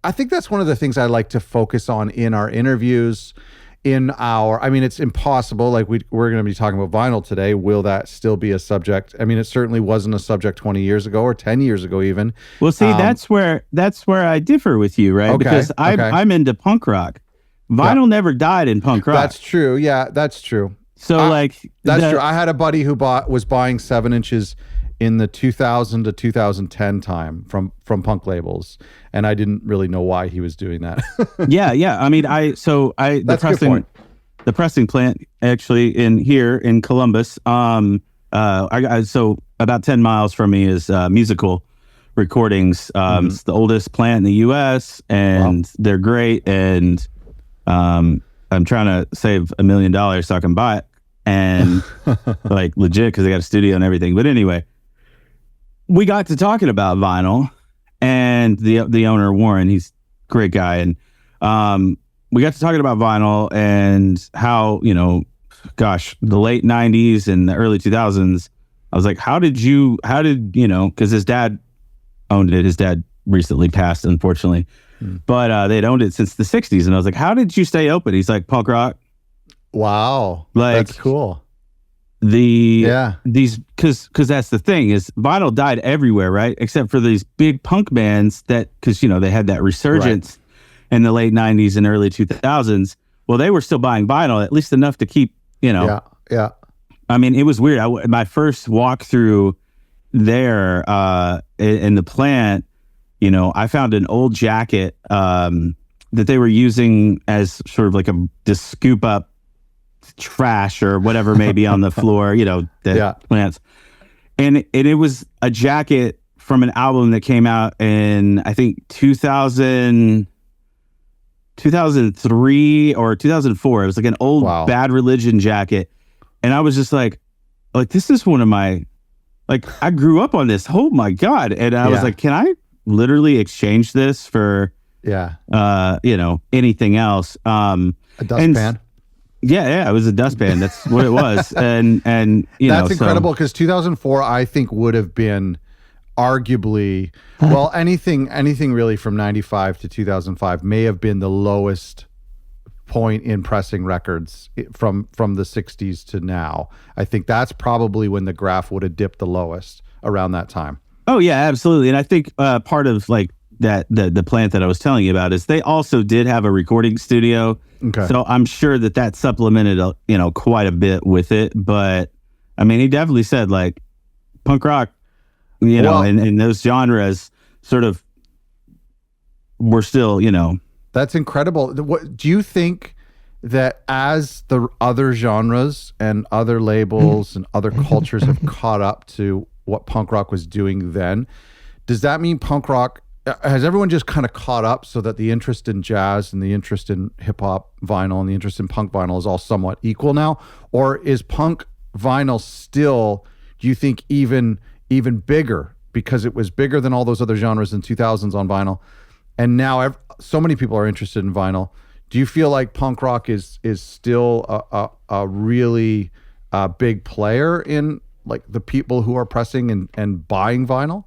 I think that's one of the things I like to focus on in our interviews. I mean, it's impossible. Like we're going to be talking about vinyl today. Will that still be a subject? I mean, it certainly wasn't a subject 20 years ago or 10 years ago even. Well, see, that's where I differ with you, right? Okay, because I'm into punk rock. Vinyl never died in punk rock. That's true. Yeah, that's true. So that's true. I had a buddy who was buying 7-inches in the 2000 to 2010 time from punk labels, and I didn't really know why he was doing that. yeah. I mean, the pressing plant actually in Columbus. So about 10 miles from me is Musical Recordings. It's the oldest plant in the U.S. and they're great. And I'm trying to save $1 million so I can buy it, and like legit, because they got a studio and everything. But anyway, we got to talking about vinyl, and the owner, Warren, he's a great guy, and we got to talking about vinyl and how, the late 90s and the early 2000s. I was like, how did because his dad owned it. His dad recently passed, unfortunately, but they'd owned it since the 60s. And I was like, how did you stay open? He's like, punk rock. Wow. That's cool. Because that's the thing, is vinyl died everywhere, right? Except for these big punk bands because they had that resurgence in the late 90s and early 2000s. Well, they were still buying vinyl, at least enough to keep, Yeah. I mean, it was weird. My first walk through there in the plant, I found an old jacket that they were using as sort of like to scoop up trash or whatever may be on the floor, plants. And it was a jacket from an album that came out in, I think, 2003 or 2004. It was like an old Bad Religion jacket. And I was just like, this is one of my, I grew up on this. Oh my God. And I was like, can I literally exchange this for, anything else? A dustpan. Yeah, it was a dustpan. That's what it was. and that's incredible, because 2004, I think, would have been arguably, anything really from 95 to 2005 may have been the lowest point in pressing records from the 60s to now. I think that's probably when the graph would have dipped the lowest, around that time. Oh yeah, absolutely. And I think part of that the plant that I was telling you about is they also did have a recording studio. Okay. So I'm sure that supplemented quite a bit with it. But I mean, he definitely said punk rock, and those genres sort of were still, That's incredible. What do you think that as the other genres and other labels and other cultures have caught up to what punk rock was doing then, does that mean punk rock, has everyone just kind of caught up so that the interest in jazz and the interest in hip hop vinyl and the interest in punk vinyl is all somewhat equal now? Or is punk vinyl still, do you think, even bigger, because it was bigger than all those other genres in 2000s on vinyl, and now so many people are interested in vinyl? Do you feel like punk rock is still a really big player in the people who are pressing and buying vinyl?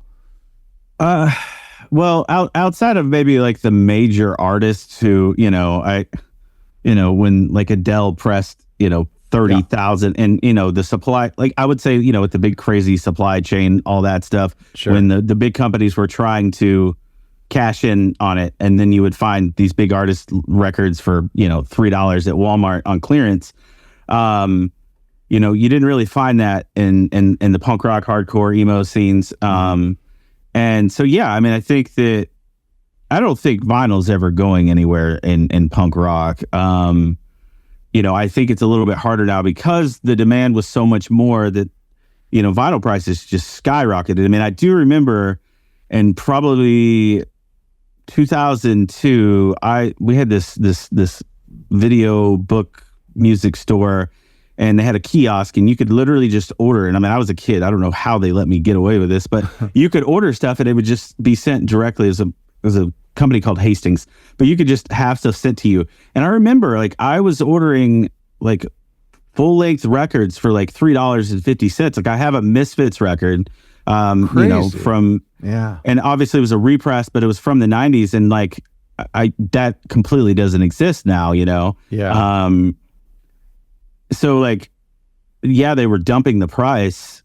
Well, outside of maybe the major artists who, when Adele pressed, 30,000 and, the supply, I would say, with the big crazy supply chain, all that stuff, sure, when the big companies were trying to cash in on it, and then you would find these big artist records for, $3 at Walmart on clearance. You didn't really find that in the punk rock, hardcore, emo scenes. And so, I mean, I don't think vinyl's ever going anywhere in punk rock. I think it's a little bit harder now because the demand was so much more that, vinyl prices just skyrocketed. I mean, I do remember in probably 2002, we had this video book music store, and they had a kiosk, and you could literally just order. And I mean, I was a kid. I don't know how they let me get away with this, but you could order stuff and it would just be sent directly as a company called Hastings, but you could just have stuff sent to you. And I remember I was ordering full length records for $3.50. I have a Misfits record, and obviously it was a repress, but it was from the 90s. And I that completely doesn't exist now, you know? Yeah. So like, yeah, they were dumping the price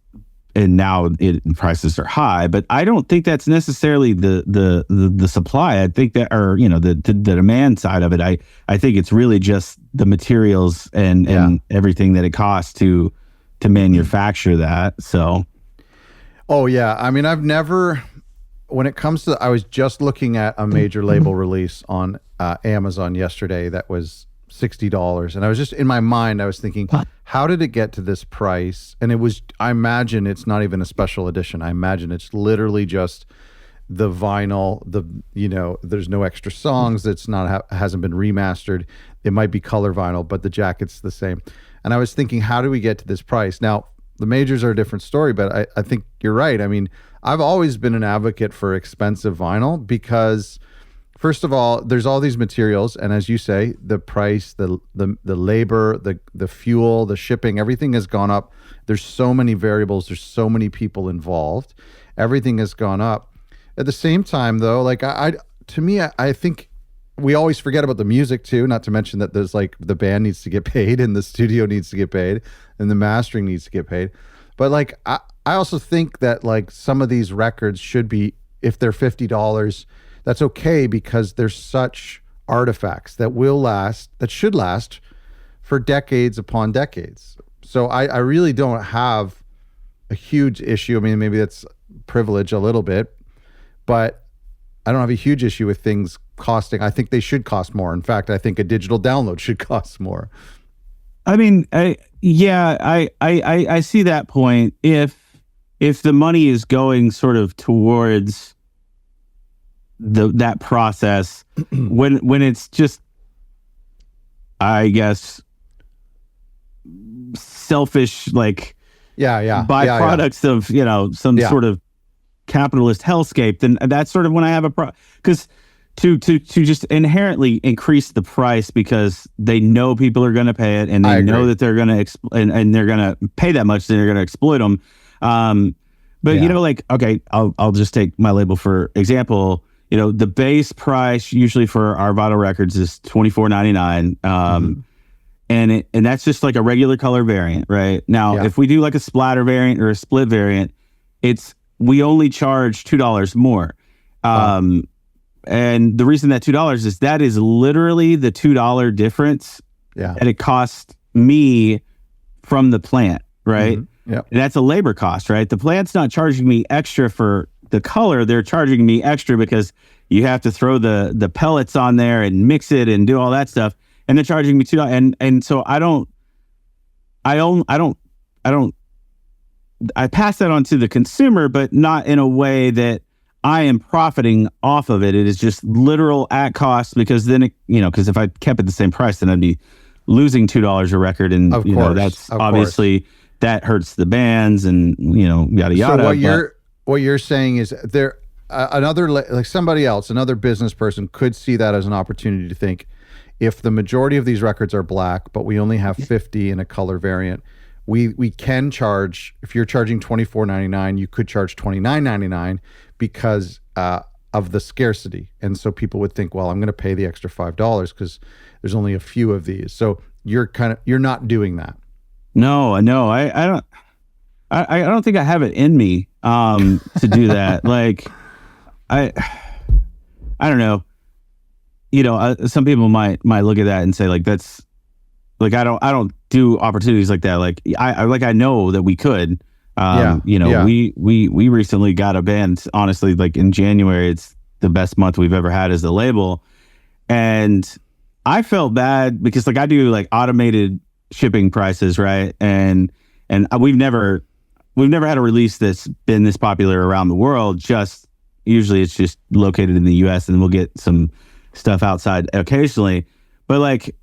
and now prices are high, but I don't think that's necessarily the supply. I think that, or, you know, the demand side of it. I think it's really just the materials and everything that it costs to manufacture that. So. Oh yeah. I mean, I've never, when it comes to, I was just looking at a major label release on Amazon yesterday that was $60, and I was just, in my mind I was thinking, how did it get to this price? And it was, I imagine it's not even a special edition. I imagine it's literally just the vinyl, you know, there's no extra songs, it's not hasn't been remastered. It might be color vinyl, but the jacket's the same. And I was thinking, how do we get to this price? Now the majors are a different story, but I think you're right. I mean, I've always been an advocate for expensive vinyl because, first of all, there's all these materials, and as you say, the price, the labor, the fuel, the shipping, everything has gone up. There's so many variables. There's so many people involved. Everything has gone up. At the same time, though, like to me, I think we always forget about the music too. Not to mention that there's like the band needs to get paid, and the studio needs to get paid, and the mastering needs to get paid. But like I also think that like some of these records should be, if they're $50. That's okay, because there's such artifacts that will last, that should last for decades upon decades. So I really don't have a huge issue. I mean, maybe that's privilege a little bit, but I don't have a huge issue with things costing. I think they should cost more. In fact, I think a digital download should cost more. I mean, I see that point. If the money is going sort of towards that process, when it's just, I guess, selfish, like byproducts of, you know, some sort of capitalist hellscape, then that's sort of when I have a problem. Because to just inherently increase the price because they know people are going to pay it, and they know that they're going to and they're going to pay that much, then they're going to exploit them. But you know, like, okay, I'll just take my label for example. You know, the base price usually for our vinyl records is $24.99, and that's just like a regular color variant, right? Now, if we do like a splatter variant or a split variant, we only charge $2 more. And the reason that $2 is that is literally the $2 difference that it costs me from the plant, right? And that's a labor cost, right? The plant's not charging me extra for the color. They're charging me extra because you have to throw the pellets on there and mix it and do all that stuff, and they're charging me $2. And so I pass that on to the consumer, but not in a way that I am profiting off of it. It is just literal at cost, because then because if I kept it the same price, then I'd be losing $2 a record, and that's obviously that hurts the bands, and yada yada. So what you're saying is there another somebody else, another business person could see that as an opportunity to think, if the majority of these records are black, but we only have 50 in a color variant, we can charge, if you're charging $24.99, you could charge $29.99 because of the scarcity. And so people would think, well, I'm going to pay the extra $5 because there's only a few of these. So you're not doing that. No, I don't. I don't think I have it in me to do that. Like, I don't know. Some people might look at that and say, like, that's like, I don't do opportunities like that. Like, I know that we could. We recently got a band. Honestly, like in January, it's the best month we've ever had as a label, and I felt bad because like I do like automated shipping prices, right? And we've never had a release that's been this popular around the world. Just usually it's just located in the US, and we'll get some stuff outside occasionally. But like,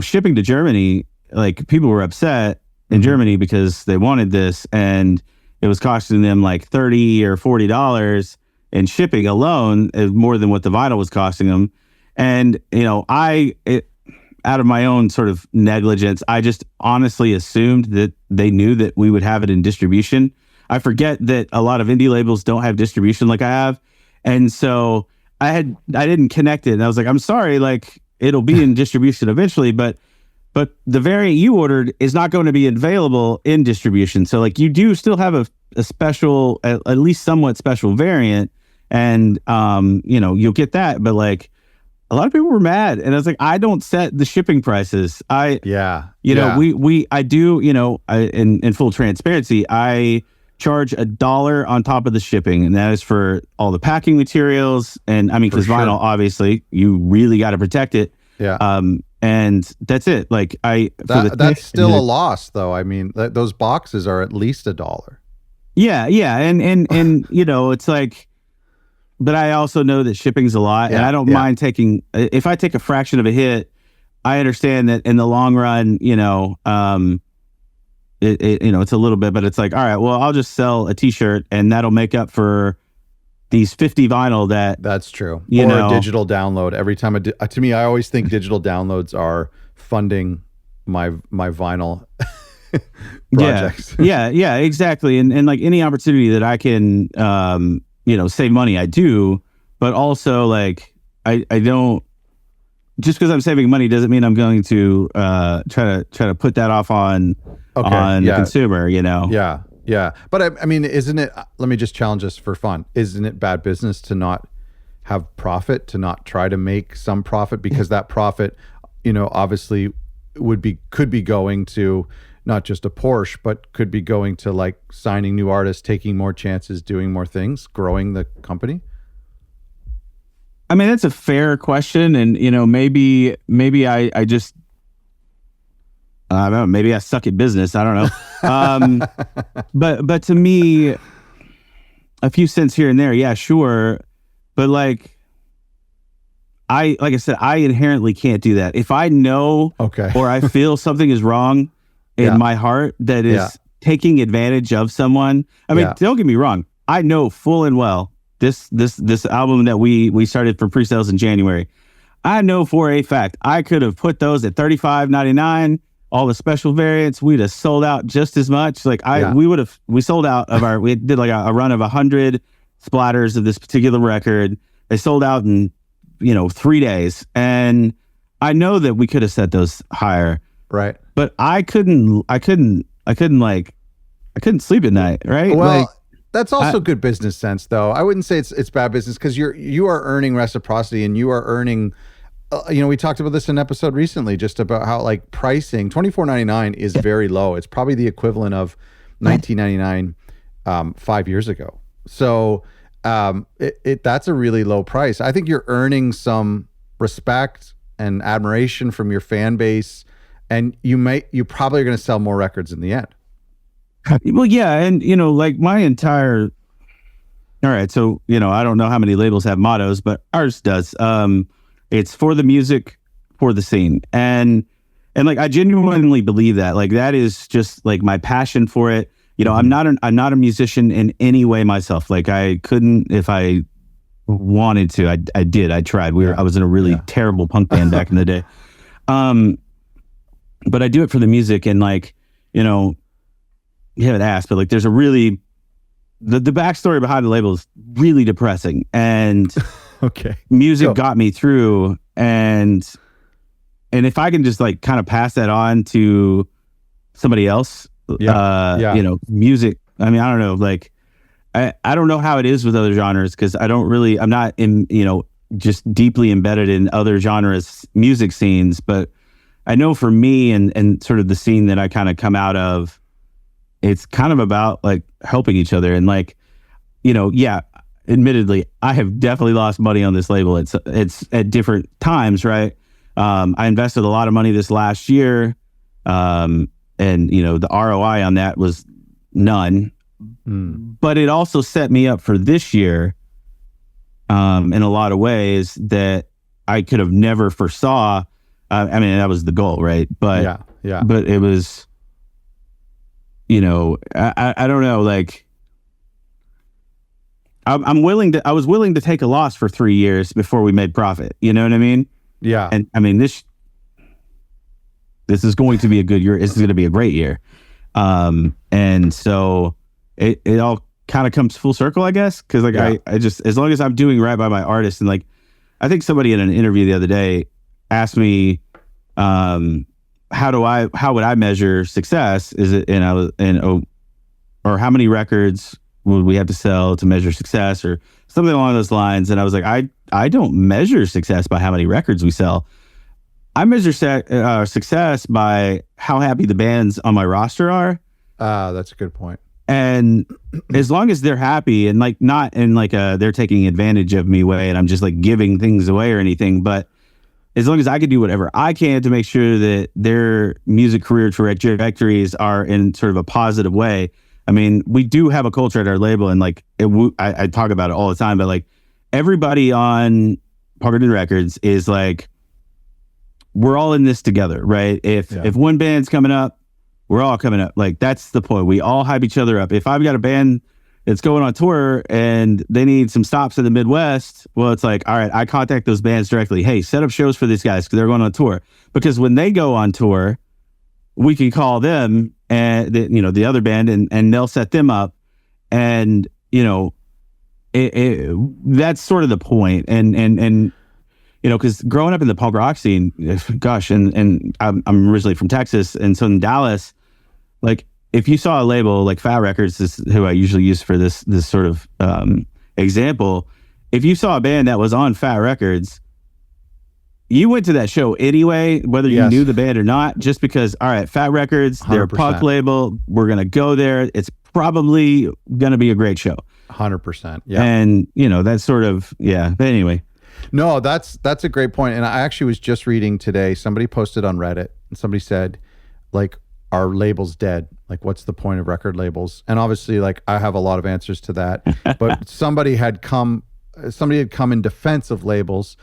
shipping to Germany, like people were upset in Germany because they wanted this, and it was costing them like $30 or $40 in shipping alone, more than what the vinyl was costing them. And, out of my own sort of negligence, I just honestly assumed that they knew that we would have it in distribution. I forget that a lot of indie labels don't have distribution like I have. And so I didn't connect it, and I was like, I'm sorry, like it'll be in distribution eventually, but the variant you ordered is not going to be available in distribution. So like you do still have a special, at least somewhat special variant, and you'll get that. But like a lot of people were mad, and I was like, I don't set the shipping prices. I do, in full transparency, I charge $1 on top of the shipping, and that is for all the packing materials. And I mean, because vinyl, obviously, you really got to protect it. Yeah. And that's it. Like that's still a loss, though. I mean, those boxes are at least $1. Yeah, and it's like, but I also know that shipping's a lot, and I don't mind taking. If I take a fraction of a hit, I understand that in the long run, it's a little bit, but it's like, all right, well, I'll just sell a T-shirt, and that'll make up for these 50 vinyl that's true. A digital download. Every time to me, I always think digital downloads are funding my vinyl projects. Yeah, exactly. And like any opportunity that I can, save money, I do. But also, like, I don't. Just because I'm saving money doesn't mean I'm going to try to put that off on the consumer. Yeah. But I mean, isn't it? Let me just challenge us for fun. Isn't it bad business to not have profit, to not try to make some profit, because that profit, obviously could be going to not just a Porsche, but could be going to like signing new artists, taking more chances, doing more things, growing the company? I mean, that's a fair question. And, maybe I just, I don't know, maybe I suck at business. I don't know. But to me, a few cents here and there, yeah, sure. But like I said, I inherently can't do that. If I know or I feel something is wrong in my heart that is taking advantage of someone. I mean, don't get me wrong. I know full and well this album that we started for pre-sales in January. I know for a fact I could have put those at $35.99. All the special variants, we'd have sold out just as much. Like we sold out of we did like a run of 100 splatters of this particular record. They sold out in 3 days, and I know that we could have set those higher, right? But I couldn't sleep at night, right? Well, that's also good business sense, though. I wouldn't say it's bad business, because you are earning reciprocity, and you are earning. We talked about this in an episode recently, just about how like pricing $24.99 is very low. It's probably the equivalent of $19.99 5 years ago. So that's a really low price. I think you're earning some respect and admiration from your fan base, and you probably are going to sell more records in the end. Well, yeah, and like my entire. All right, so I don't know how many labels have mottos, but ours does. It's for the music, for the scene. And like, I genuinely believe that. Like, that is just like my passion for it. I'm not a musician in any way myself. Like, I couldn't, if I wanted to, I did. I tried. I was in a really terrible punk band back in the day. But I do it for the music. And like, you haven't asked, but like, there's a really, the backstory behind the label is really depressing. And music got me through, and if I can just like kind of pass that on to somebody else, music. I mean, I don't know, like I don't know how it is with other genres, because I'm not in, just deeply embedded in other genres, music scenes, but I know for me and sort of the scene that I kind of come out of, it's kind of about like helping each other, and like, admittedly, I have definitely lost money on this label. It's at different times, right? I invested a lot of money this last year, and the ROI on that was none. But it also set me up for this year, in a lot of ways that I could have never foresaw. I mean, that was the goal, right? But but it was, I don't know, like. I was willing to take a loss for 3 years before we made profit. You know what I mean? Yeah. And I mean, this is going to be a good year. This is going to be a great year. And so it all kind of comes full circle, I guess. Cause like I just, as long as I'm doing right by my artist, and like, I think somebody in an interview the other day asked me, how would I measure success? Is it, or how many records would we have to sell to measure success, or something along those lines? And I was like, I don't measure success by how many records we sell. I measure success by how happy the bands on my roster are. That's a good point. And as long as they're happy, and like not in like they're taking advantage of me way, and I'm just like giving things away or anything, but as long as I can do whatever I can to make sure that their music career trajectories are in sort of a positive way. I mean, we do have a culture at our label, and like I talk about it all the time, but like everybody on Punkerton Records is like, we're all in this together, right? If one band's coming up, we're all coming up. Like, that's the point. We all hype each other up. If I've got a band that's going on tour and they need some stops in the Midwest, well, it's like, all right, I contact those bands directly. Hey, set up shows for these guys because they're going on tour. Because when they go on tour, we can call them and the other band, and they'll set them up. And that's sort of the point. And because growing up in the punk rock scene, gosh, and I'm originally from Texas, and so in Dallas, like if you saw a label like Fat Records, this is who I usually use for this sort of example. If you saw a band that was on Fat Records, you went to that show anyway, whether you knew the band or not, just because, all right, Fat Records, they're a punk label, we're going to go there. It's probably going to be a great show. 100%. Yeah. And, that's sort of, but anyway. No, that's a great point. And I actually was just reading today, somebody posted on Reddit, and somebody said, like, our label's dead. Like, what's the point of record labels? And obviously, like, I have a lot of answers to that. But somebody had come in defense of labels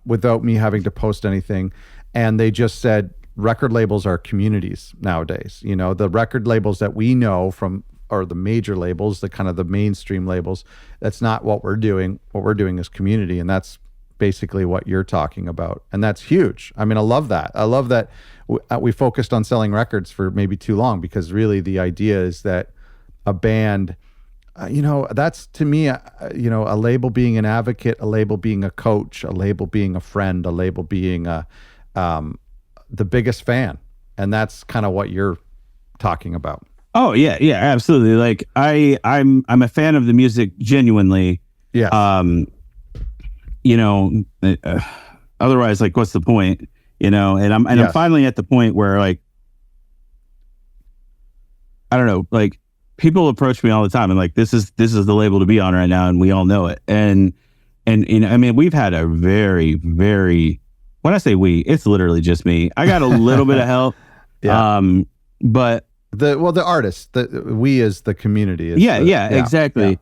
without me having to post anything. And they just said, record labels are communities nowadays. The record labels that we know from, or the major labels, the kind of the mainstream labels, that's not what we're doing. What we're doing is community. And that's basically what you're talking about. And that's huge. I mean, I love that. I love that we focused on selling records for maybe too long, because really the idea is that a band, that's to me, a label being an advocate, a label being a coach, a label being a friend, a label being the biggest fan. And that's kind of what you're talking about. Oh yeah, absolutely. Like I'm a fan of the music genuinely. Yeah. Otherwise, like, what's the point? And I'm finally at the point where, like, I don't know, like, people approach me all the time and like, this is the label to be on right now, and we all know it. And I mean, we've had a very, very, when I say we, it's literally just me. I got a little bit of help. Yeah. But the artists, we as the community. Exactly. Yeah.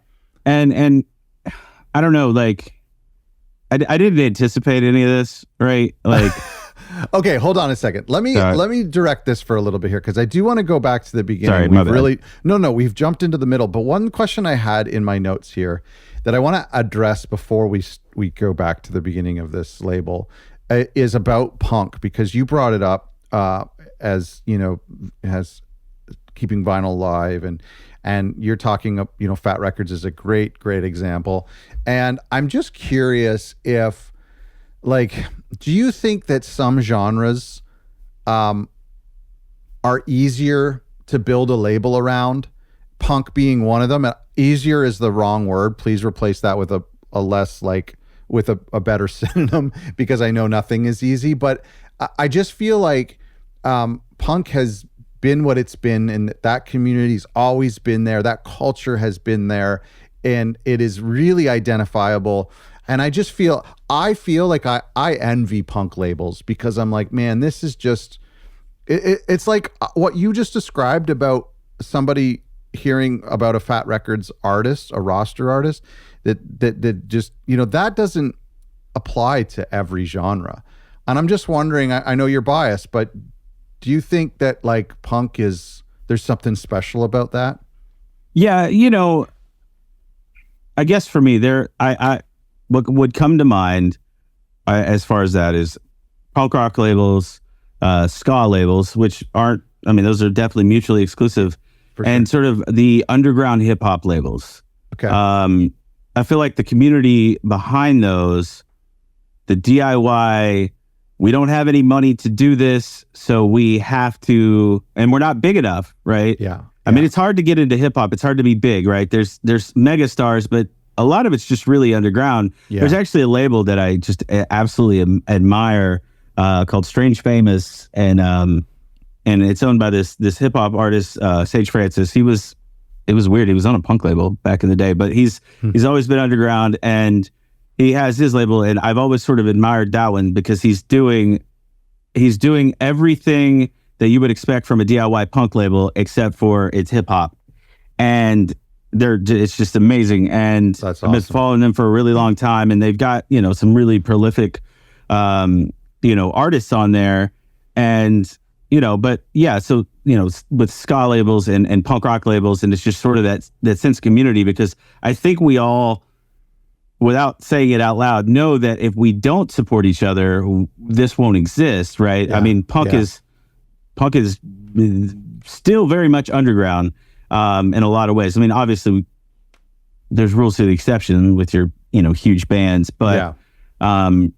And I don't know, like, I didn't anticipate any of this, right? Like, okay, hold on a second. Let me direct this for a little bit here, because I do want to go back to the beginning. Sorry, my bad. We've jumped into the middle. But one question I had in my notes here that I want to address before we go back to the beginning of this label is about punk, because you brought it up as keeping vinyl alive, and you're talking, Fat Records is a great example. And I'm just curious if, like, do you think that some genres are easier to build a label around, punk being one of them? Easier is the wrong word. Please replace that with a less, like, with a better synonym, because I know nothing is easy. But I just feel like punk has been what it's been, and that community's always been there. That culture has been there, and it is really identifiable. And I feel like I envy punk labels, because I'm like, man, this is just, it's like what you just described about somebody hearing about a Fat Records artist, a roster artist, that just, that doesn't apply to every genre. And I'm just wondering, I know you're biased, but do you think that, like, punk there's something special about that? Yeah, I guess for me, what would come to mind as far as that is punk rock labels, ska labels, which aren't, I mean, those are definitely mutually exclusive. and sort of the underground hip hop labels. Okay. I feel like the community behind those, the DIY, we don't have any money to do this, so we have to, and we're not big enough, right? Yeah. I mean, it's hard to get into hip hop. It's hard to be big, right? There's mega stars, but a lot of it's just really underground. Yeah. There's actually a label that I just absolutely admire called Strange Famous, and it's owned by this hip hop artist, Sage Francis. It was weird. He was on a punk label back in the day, but he's always been underground, and he has his label, and I've always sort of admired that one because he's doing everything that you would expect from a DIY punk label, except for it's hip hop, and it's just amazing. And that's I've been awesome. following them for a really long time, and they've got some really prolific artists on there, and but yeah, so with ska labels and punk rock labels, and it's just sort of that sense of community, because I think we all, without saying it out loud, know that if we don't support each other, this won't exist, right? Yeah. I mean, punk is still very much underground in a lot of ways. I mean, obviously, there's rules to the exception with your huge bands, but I mean,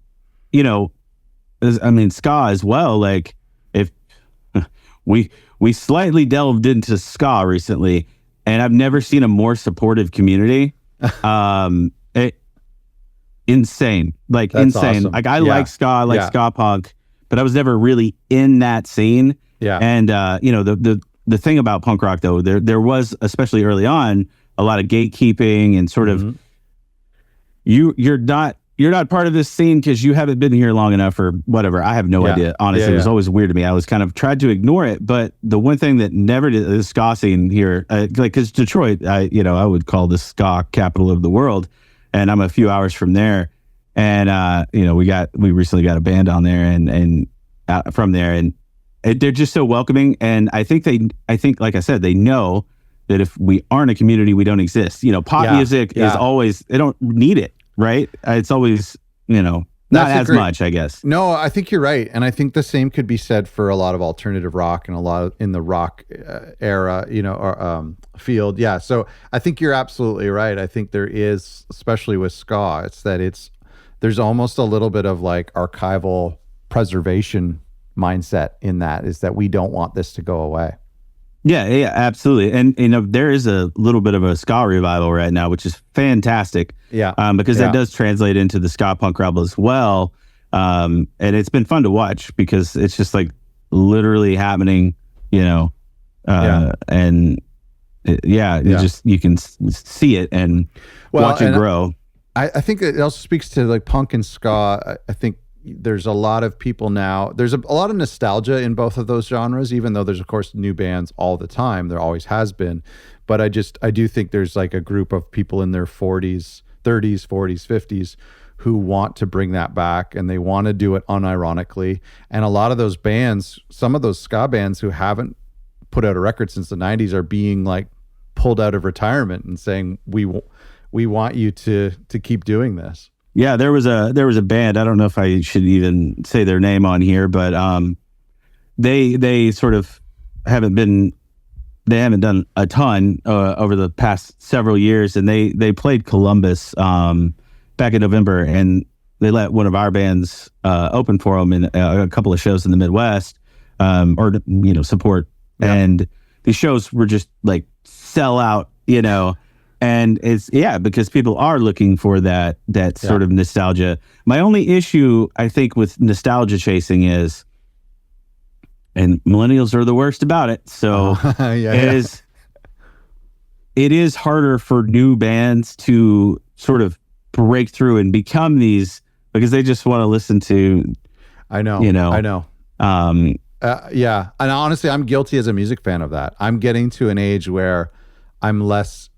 ska as well. Like, if we slightly delved into ska recently, and I've never seen a more supportive community. Insane. That's insane. awesome. Like, I like ska, I like ska punk, but I was never really in that scene. Yeah. And the thing about punk rock, though, there was, especially early on, a lot of gatekeeping and sort of you're not part of this scene because you haven't been here long enough or whatever. I have no idea. Honestly, it was always weird to me. I was kind of tried to ignore it, but the one thing that never did, the ska scene here, because Detroit, I would call the ska capital of the world, and I'm a few hours from there, and we recently got a band on there and from there, and they're just so welcoming, and I think like I said, they know that if we aren't a community, we don't exist. Pop music is always, they don't need it, right? It's always, not as much, I guess. No, I think you're right. And I think the same could be said for a lot of alternative rock and a lot of in the rock era, or field. Yeah. So I think you're absolutely right. I think there is, especially with ska, there's almost a little bit of like archival preservation mindset in that, is that we don't want this to go away. Yeah, absolutely. And there is a little bit of a ska revival right now, which is fantastic. Yeah. Because that does translate into the ska punk rebel as well. And it's been fun to watch because it's just like literally happening, and you can see it and watch it grow. I think it also speaks to like punk and ska. I think there's a lot of people now, there's a lot of nostalgia in both of those genres, even though there's of course new bands all the time. There always has been. But I do think there's like a group of people in their 30s, 40s, 50s who want to bring that back, and they want to do it unironically. And a lot of those bands, some of those ska bands who haven't put out a record since the 90s, are being like pulled out of retirement and saying, we want you to keep doing this. Yeah, there was a band. I don't know if I should even say their name on here, but they sort of haven't done a ton over the past several years, and they played Columbus back in November, and they let one of our bands open for them in a couple of shows in the Midwest, or support, and these shows were just like sell out, And it's because people are looking for that sort of nostalgia. My only issue, I think, with nostalgia chasing is, and millennials are the worst about it. So it is harder for new bands to sort of break through and become these, because they just want to listen to. I know. And honestly, I'm guilty as a music fan of that. I'm getting to an age where I'm less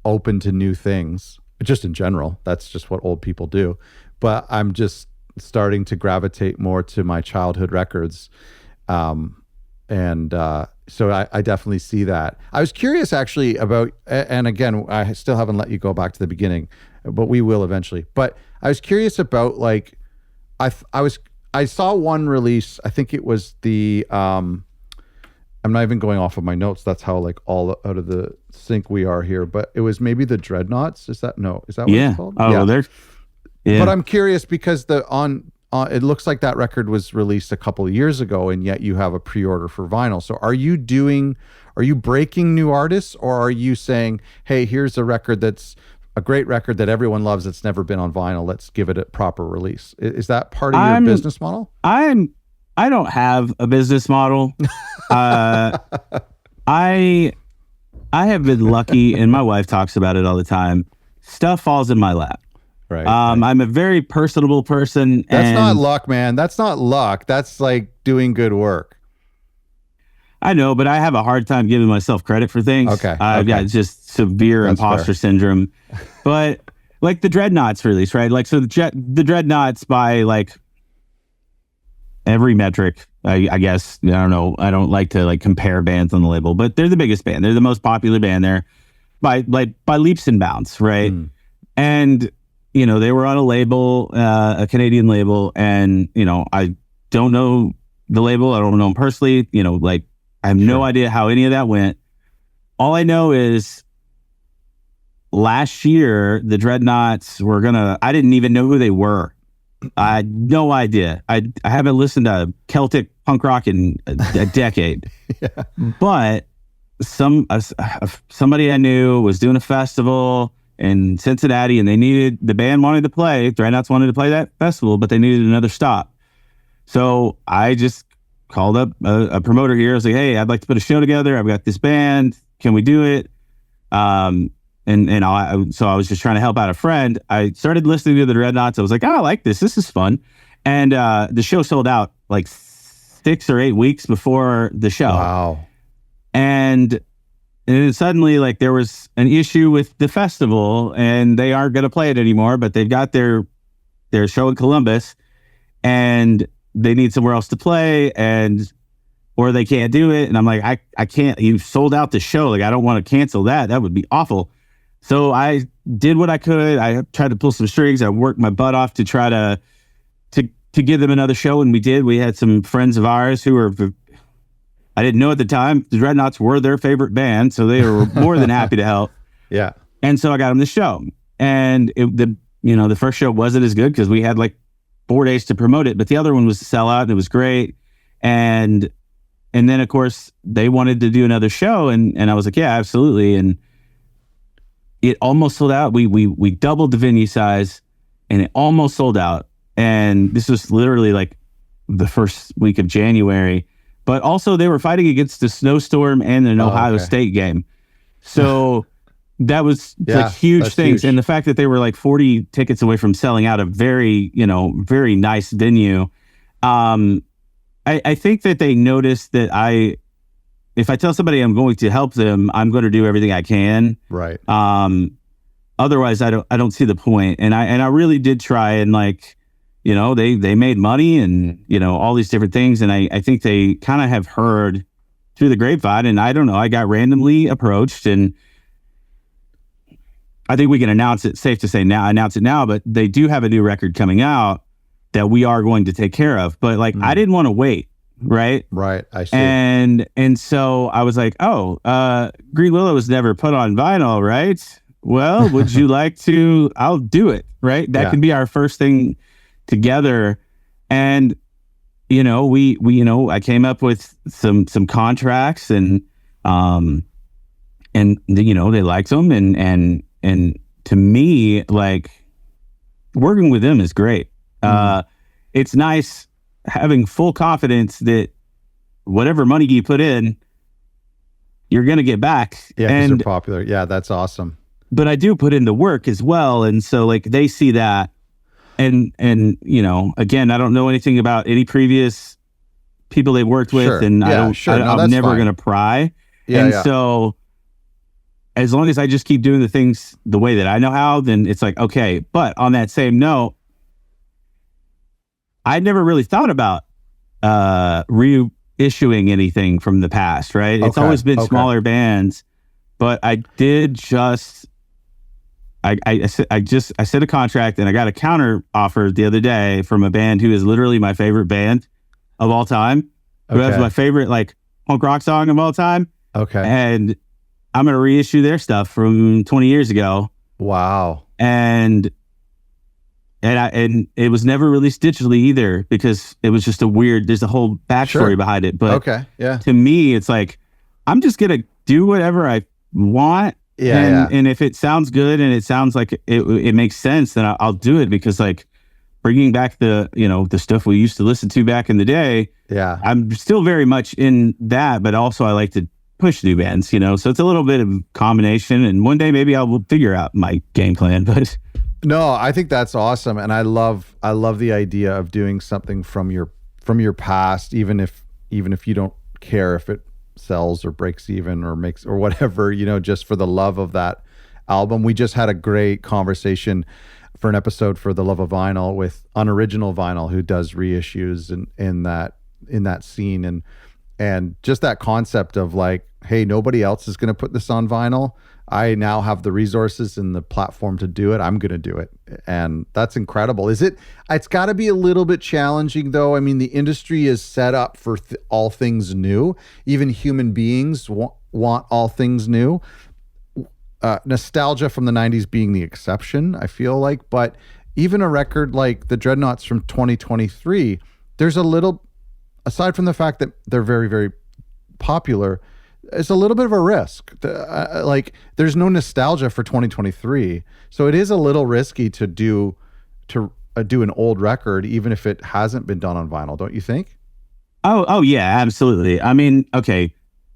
open to new things, just in general. That's just what old people do. But I'm just starting to gravitate more to my childhood records. So I definitely see that. I was curious actually about, and again, I still haven't let you go back to the beginning, but we will eventually. But I was curious about, like, I saw one release, I think it was the I'm not even going off of my notes. That's how like all out of the sync we are here. But it was maybe the Dreadnoughts. Is that what it's called? Oh, well, there's. Yeah. But I'm curious because it looks like that record was released a couple of years ago, and yet you have a pre-order for vinyl. So are you breaking new artists, or are you saying, hey, here's a record that's a great record that everyone loves that's never been on vinyl, let's give it a proper release? Is that part of your business model? I don't have a business model. I have been lucky, and my wife talks about it all the time. Stuff falls in my lap. Right. I'm a very personable person. That's not luck, man. That's not luck. That's like doing good work. I know, but I have a hard time giving myself credit for things. Okay. I've got just severe imposter syndrome. But like the Dreadnoughts release, right? Like, so the Dreadnoughts by like every metric, I guess, I don't know. I don't like to like compare bands on the label, but they're the biggest band. They're the most popular band there by leaps and bounds, right? And you know, they were on a label, a Canadian label, and, you know, I don't know the label. I don't know them personally. You know, like, I have no idea how any of that went. All I know is last year, the Dreadnoughts were I didn't even know who they were. I had no idea. I haven't listened to Celtic punk rock in a decade. But somebody I knew was doing a festival in Cincinnati, and the band wanted to play, Dreadnoughts wanted to play that festival, but they needed another stop. So I just called up a promoter here. I was like, hey, I'd like to put a show together. I've got this band. Can we do it? So I was just trying to help out a friend. I started listening to the Dreadnoughts. I was like, oh, I like this. This is fun. And the show sold out like 6 or 8 weeks before the show. Wow. And then suddenly, like, there was an issue with the festival, and they aren't going to play it anymore, but they've got their show in Columbus, and they need somewhere else to play, or they can't do it. And I'm like, I can't. You sold out the show. Like, I don't want to cancel that. That would be awful. So I did what I could. I tried to pull some strings. I worked my butt off to try to give them another show, and we did. We had some friends of ours who were, I didn't know at the time, the Dreadnoughts were their favorite band, so they were more than happy to help. Yeah. And so I got them the show. And the first show wasn't as good because we had like 4 days to promote it, but the other one was a sellout, and it was great. And then, of course, they wanted to do another show, and I was like, yeah, absolutely. And it almost sold out. We doubled the venue size, and it almost sold out. And this was literally like the first week of January. But also, they were fighting against a snowstorm and an Ohio State game. So that was like huge things. Huge. And the fact that they were like 40 tickets away from selling out a very, very nice venue. I think that they noticed that if I tell somebody I'm going to help them, I'm going to do everything I can. Right. Otherwise, I don't see the point. And I really did try, and like, they made money and, all these different things. And I think they kind of have heard through the grapevine, and I don't know, I got randomly approached, and I think we can announce it now, but they do have a new record coming out that we are going to take care of. But like, I didn't want to wait. Right. Right. I see. And so I was like, Green Willow was never put on vinyl, right? Well, would you like to? I'll do it. Right. That can be our first thing together. And, I came up with some contracts, and they liked them. And to me, like, working with them is great. It's nice having full confidence that whatever money you put in, you're going to get back. Yeah, because they're popular. Yeah, that's awesome. But I do put in the work as well. And so like they see that. And again, I don't know anything about any previous people they've worked with. And I'm never going to pry. Yeah, so as long as I just keep doing the things the way that I know how, then it's like, okay. But on that same note, I never really thought about reissuing anything from the past, right? It's always been smaller bands, but I did just, I set a contract, and I got a counter offer the other day from a band who is literally my favorite band of all time. Who has my favorite like punk rock song of all time. Okay. And I'm going to reissue their stuff from 20 years ago. Wow. And it was never released digitally either, because it was just there's a whole backstory behind it. But okay, yeah. To me, it's like, I'm just going to do whatever I want. And if it sounds good and it sounds like it makes sense, then I'll do it, because like bringing back the stuff we used to listen to back in the day. Yeah. I'm still very much in that, but also I like to push new bands, so it's a little bit of combination, and one day maybe I will figure out my game plan. But no, I think that's awesome, and I love the idea of doing something from your past, even if you don't care if it sells or breaks even or makes or whatever, just for the love of that album. We just had a great conversation for an episode for the Love of Vinyl with Unoriginal Vinyl, who does reissues in that scene, and just that concept of like, hey, nobody else is going to put this on vinyl. I now have the resources and the platform to do it. I'm going to do it. And that's incredible. It's got to be a little bit challenging though. I mean, the industry is set up for all things new. Even human beings want all things new. Nostalgia from the 90s being the exception, I feel like. But even a record like the Dreadnoughts from 2023, there's a little, aside from the fact that they're very, very popular, it's a little bit of a risk. Like, there's no nostalgia for 2023, so it is a little risky to do an old record, even if it hasn't been done on vinyl. Don't you think? Oh yeah, absolutely. I mean, okay,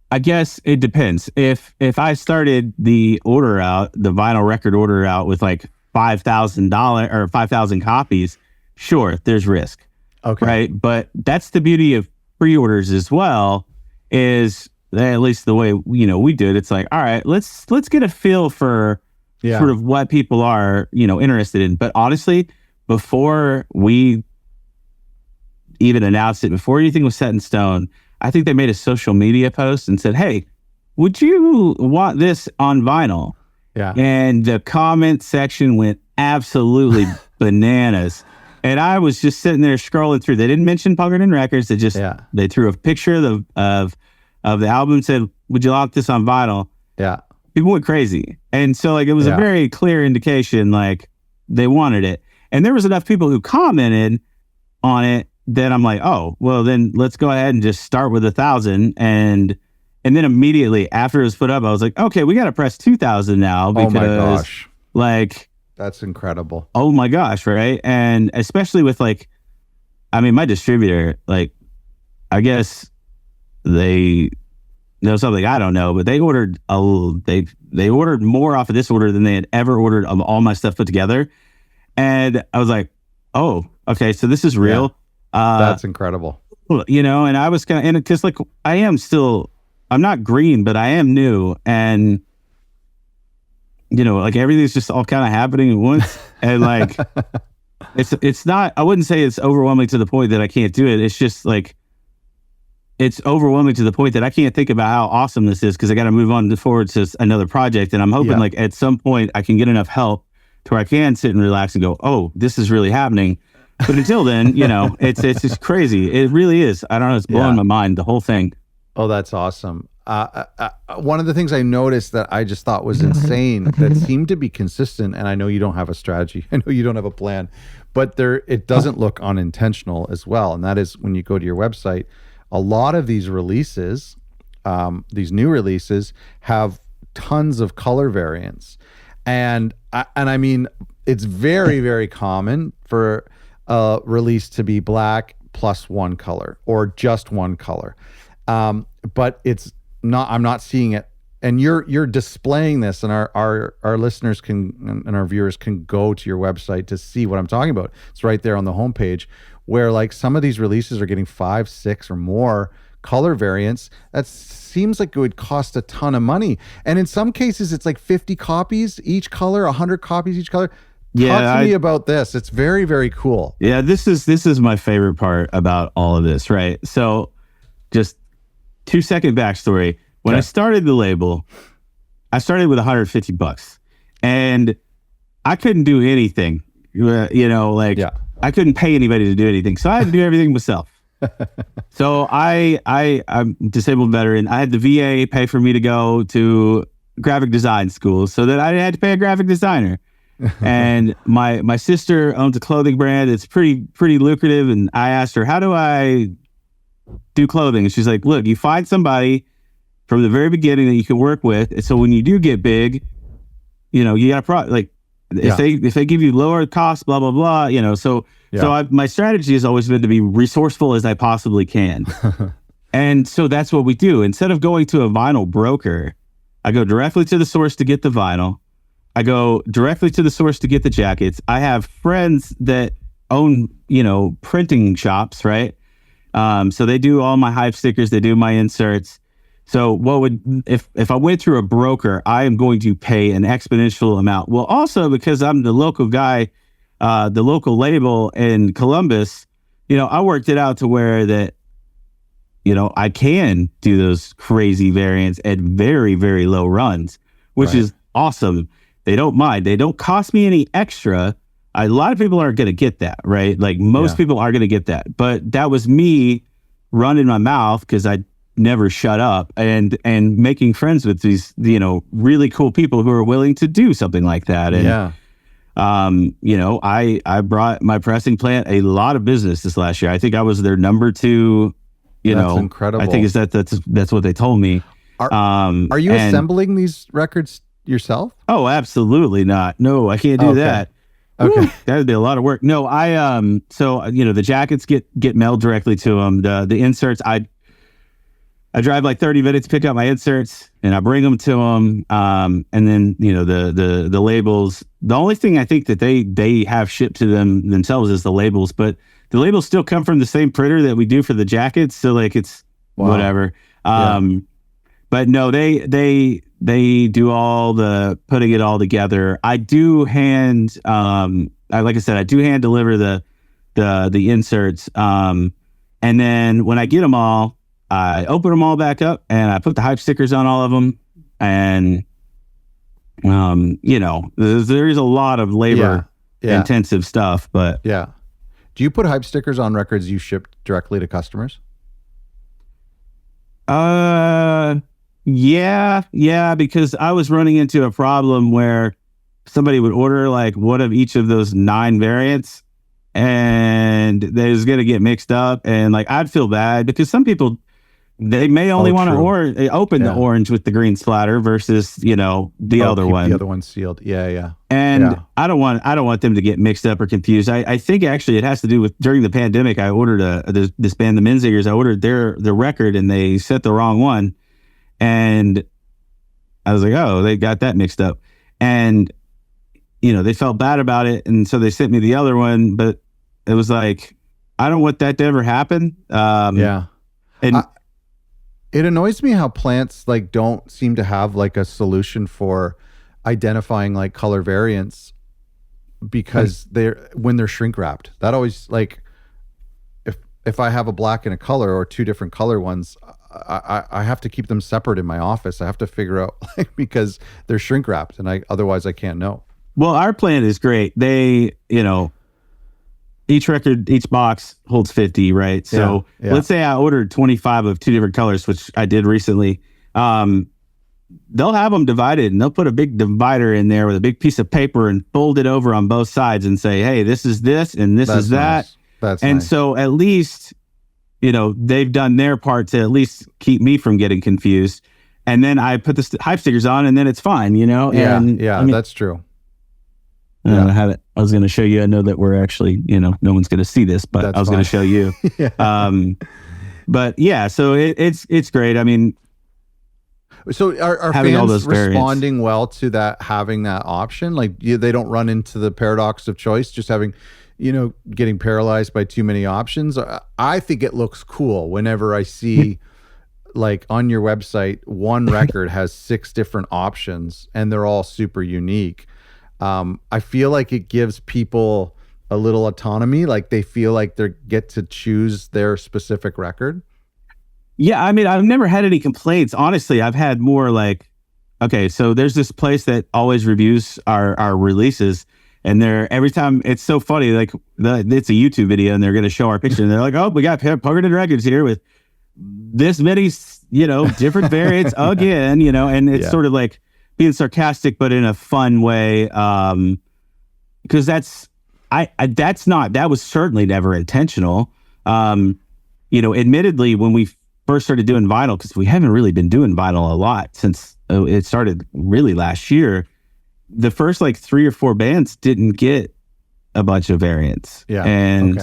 I guess it depends. If I started the vinyl record order out with like $5,000 or 5,000 copies, sure, there's risk. Okay, right, but that's the beauty of pre-orders as well. Is at least the way we do it. It's like, all right, let's get a feel for sort of what people are interested in. But honestly, before we even announced it, before anything was set in stone, I think they made a social media post and said, hey, would you want this on vinyl? Yeah. And the comment section went absolutely bananas. And I was just sitting there scrolling through. They didn't mention Punkerton Records. They threw a picture of the album, said, would you like this on vinyl? Yeah. People went crazy. And so like it was a very clear indication like they wanted it. And there was enough people who commented on it that I'm like, oh, well then let's go ahead and just start with 1,000. And then immediately after it was put up, I was like, okay, we got to press 2,000 now, because oh my gosh, like, that's incredible. Oh my gosh. Right. And especially with like, I mean, my distributor, like, I guess they know something I don't know, but they ordered they ordered more off of this order than they had ever ordered of all my stuff put together. And I was like, oh, okay, so this is real. That's incredible. And I was kind of, and because like I'm not green, but I am new, and like everything's just all kind of happening at once. And like it's not, I wouldn't say it's overwhelming to the point that I can't do it. It's just like, it's overwhelming to the point that I can't think about how awesome this is, because I got to move on forward to another project. And I'm hoping like at some point I can get enough help to where I can sit and relax and go, oh, this is really happening. But until then, it's just crazy. It really is. I don't know. It's blowing my mind, the whole thing. Oh, that's awesome. One of the things I noticed that I just thought was insane that seemed to be consistent, and I know you don't have a strategy, I know you don't have a plan, but it doesn't look unintentional as well. And that is when you go to your website, a lot of these releases, these new releases, have tons of color variants. And I mean, it's very, very common for a release to be black plus one color or just one color. But it's not, I'm not seeing it. And you're displaying this, and our listeners can, and our viewers can go to your website to see what I'm talking about. It's right there on the homepage, where like some of these releases are getting 5, 6 or more color variants. That seems like it would cost a ton of money. And in some cases, it's like 50 copies each color, 100 copies each color. Talk to me about this. It's very, very cool. Yeah, this is my favorite part about all of this, right? So just 2-second backstory. When I started the label, I started with $150, and I couldn't do anything, I couldn't pay anybody to do anything. So I had to do everything myself. So I'm disabled veteran. I had the VA pay for me to go to graphic design school so that I had to pay a graphic designer. And my sister owns a clothing brand. It's pretty lucrative. And I asked her, how do I do clothing? And she's like, look, you find somebody from the very beginning that you can work with. And so when you do get big, you know, you got to if they give you lower costs, blah, blah, blah, you know, so my strategy has always been to be resourceful as I possibly can. And so that's what we do. Instead of going to a vinyl broker, I go directly to the source to get the vinyl. I go directly to the source to get the jackets. I have friends that own, you know, printing shops, right? So they do all my hype stickers, they do my inserts. So if I went through a broker, I am going to pay an exponential amount. Well, also because I'm the local guy, the local label in Columbus, you know, I worked it out to where that, you know, I can do those crazy variants at very, very low runs, which is awesome. They don't mind. They don't cost me any extra. A lot of people aren't going to get that, right? Like most people are going to get that. But that was me running my mouth because I never shut up and making friends with these, you know, really cool people who are willing to do something like that. And, you know, I brought my pressing plant a lot of business this last year. I think I was their number 2, you That's know, incredible. I think that's what they told me. Are you assembling these records yourself? Oh, absolutely not. No, I can't do that. Okay. Woo, that'd be a lot of work. No, so, you know, the jackets get mailed directly to them. The inserts, I drive like 30 minutes, pick up my inserts, and I bring them to them. And then, you know, the labels, the only thing I think that they have shipped to them themselves is the labels, but the labels still come from the same printer that we do for the jackets. So like it's whatever. But no, they do all the putting it all together. I do hand, like I said, I do hand deliver the inserts. And then when I get them all, I open them all back up and I put the hype stickers on all of them. And, you know, there is a lot of labor intensive stuff, but do you put hype stickers on records you ship directly to customers? Yeah, because I was running into a problem where somebody would order like one of each of those 9 variants and they was going to get mixed up, and like I'd feel bad because some people, they may only want to open the orange with the green splatter versus, you know, the other one. The other one's sealed. And I don't want them to get mixed up or confused. I think actually it has to do with during the pandemic, I ordered this band, the Menzingers. I ordered their record and they sent the wrong one. And I was like, oh, they got that mixed up. And, you know, they felt bad about it. And so they sent me the other one, but it was like, I don't want that to ever happen. And it annoys me how plants like don't seem to have like a solution for identifying like color variants because when they're shrink wrapped. That always, like, if I have a black and a color or 2 different color ones, I have to keep them separate in my office. I have to figure out, like, because they're shrink wrapped and otherwise I can't know. Well, our plant is great. They, you know, each box holds 50, right? So let's say I ordered 25 of 2 different colors, which I did recently. They'll have them divided and they'll put a big divider in there with a big piece of paper and fold it over on both sides and say, hey, this is this and this is that. Nice. So at least, you know, they've done their part to at least keep me from getting confused. And then I put the hype stickers on and then it's fine, you know? I mean, that's true. I have it. I was going to show you. I know that we're actually, you know, no one's going to see this, but I was going to show you. But yeah, so it's great. I mean, so are fans responding well to that, having that option? Like they don't run into the paradox of choice, just having, you know, getting paralyzed by too many options. I think it looks cool whenever I see like on your website, one record has 6 different options and they're all super unique. I feel like it gives people a little autonomy. Like they feel like they get to choose their specific record. Yeah. I mean, I've never had any complaints. Honestly, I've had more like, okay, so there's this place that always reviews our releases. And they're every time it's so funny, like it's a YouTube video and they're going to show our picture and they're like, oh, we got Punkerton Records here with this many, different variants again, and it's sort of like being sarcastic, but in a fun way. Because that was certainly never intentional. Admittedly, when we first started doing vinyl, because we haven't really been doing vinyl a lot since it started really last year, the first like 3 or 4 bands didn't get a bunch of variants. Yeah. And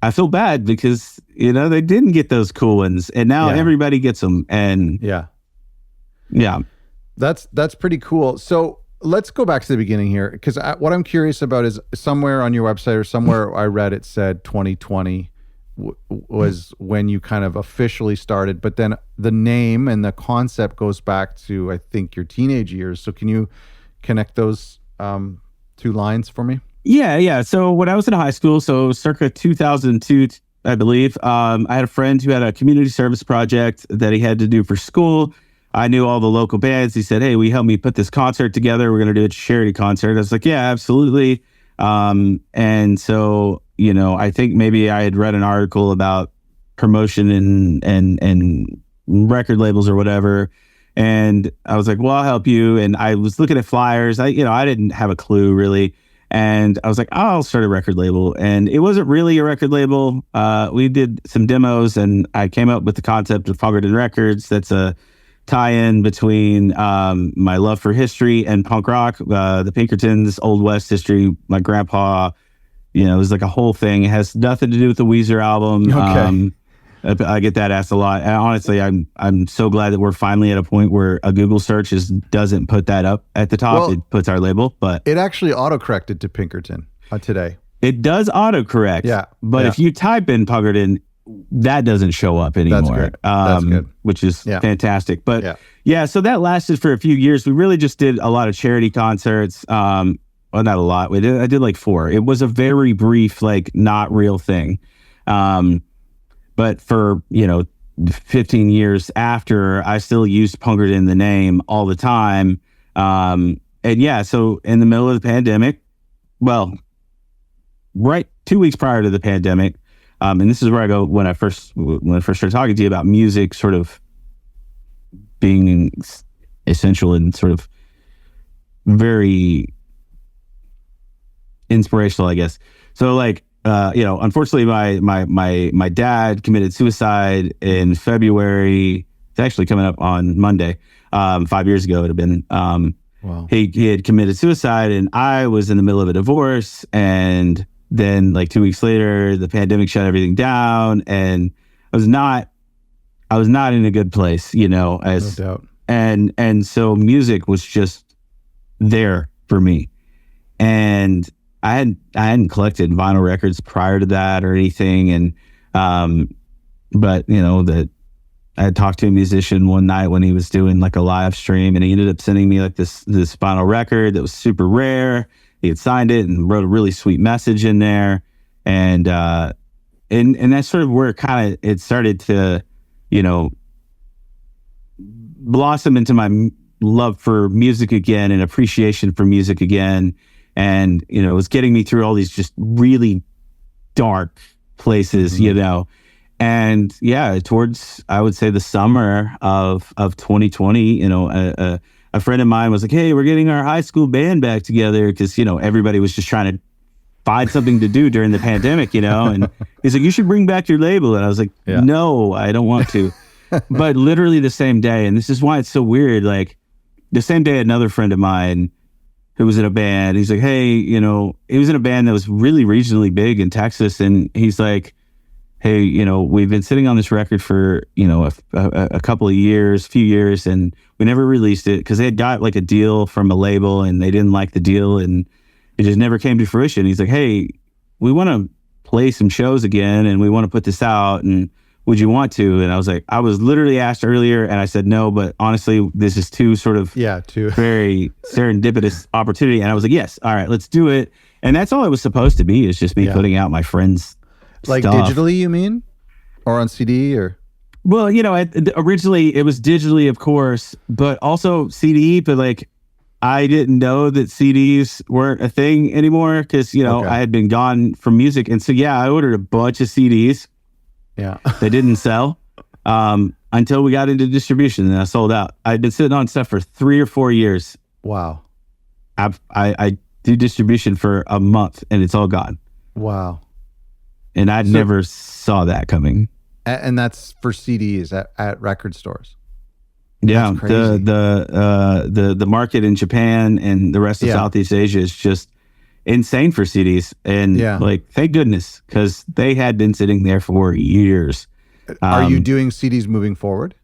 I feel bad because, they didn't get those cool ones and now everybody gets them. And yeah. That's pretty cool. So let's go back to the beginning here, because what I'm curious about is somewhere on your website or somewhere I read it said 2020 was when you kind of officially started, but then the name and the concept goes back to, I think, your teenage years. So can you connect those 2 lines for me? Yeah. So when I was in high school, so circa 2002, I believe, I had a friend who had a community service project that he had to do for school. I knew all the local bands. He said, hey, will you help me put this concert together? We're going to do a charity concert. I was like, yeah, absolutely. And so, I think maybe I had read an article about promotion and record labels or whatever. And I was like, well, I'll help you. And I was looking at flyers. I didn't have a clue really. And I was like, I'll start a record label. And it wasn't really a record label. We did some demos and I came up with the concept of Punkerton Records. That's a tie-in between my love for history and punk rock, the Pinkertons, Old West history. My grandpa, it was like a whole thing. It has nothing to do with the Weezer album. Okay. I get that asked a lot. And honestly, I'm so glad that we're finally at a point where a Google search doesn't put that up at the top. Well, it puts our label, but it actually auto-corrected to Pinkerton today. It does autocorrect. Yeah. But if you type in Punkerton, that doesn't show up anymore. That's good. Which is fantastic. But so that lasted for a few years. We really just did a lot of charity concerts. Well, not a lot. I did like 4. It was a very brief, like not real thing. But for, 15 years after, I still used Punkerton, the name, all the time. So in the middle of the pandemic, well, right 2 weeks prior to the pandemic, and this is where I go when I first started talking to you about music sort of being essential and sort of very inspirational, I guess. So like, unfortunately my dad committed suicide in February. It's actually coming up on Monday. 5 years ago, it had been, wow. He had committed suicide and I was in the middle of a divorce, and then like 2 weeks later, the pandemic shut everything down and I was not in a good place, No doubt. And so music was just there for me. And I hadn't collected vinyl records prior to that or anything. And, but that I had talked to a musician one night when he was doing like a live stream, and he ended up sending me like this vinyl record that was super rare. He had signed it and wrote a really sweet message in there. And that's sort of where it started to, blossom into my love for music again and appreciation for music again. And, it was getting me through all these just really dark places, and towards, I would say, the summer of 2020, a friend of mine was like, hey, we're getting our high school band back together because, everybody was just trying to find something to do during the pandemic, and he's like, you should bring back your label. And I was like, no, I don't want to. But literally the same day, and this is why it's so weird, like the same day, another friend of mine who was in a band, he's like, hey, he was in a band that was really regionally big in Texas. And he's like, hey, we've been sitting on this record for, a couple of years, few years, and we never released it because they had got like a deal from a label and they didn't like the deal and it just never came to fruition. He's like, hey, we want to play some shows again and we want to put this out, and would you want to? And I was like, I was literally asked earlier and I said no, but honestly, this is too very serendipitous opportunity. And I was like, yes, all right, let's do it. And that's all it was supposed to be, is just me putting out my friends' like stuff. Digitally, you mean? Or on CD or? Well, originally it was digitally, of course, but also CD, but like I didn't know that CDs weren't a thing anymore because, I had been gone from music. And so, I ordered a bunch of CDs. Yeah. They didn't sell until we got into distribution and I sold out. I'd been sitting on stuff for 3 or 4 years. Wow. I do distribution for a month and it's all gone. Wow. And I never saw that coming. And that's for CDs at record stores. Yeah, the market in Japan and the rest of Southeast Asia is just insane for CDs. And thank goodness, because they had been sitting there for years. Are you doing CDs moving forward?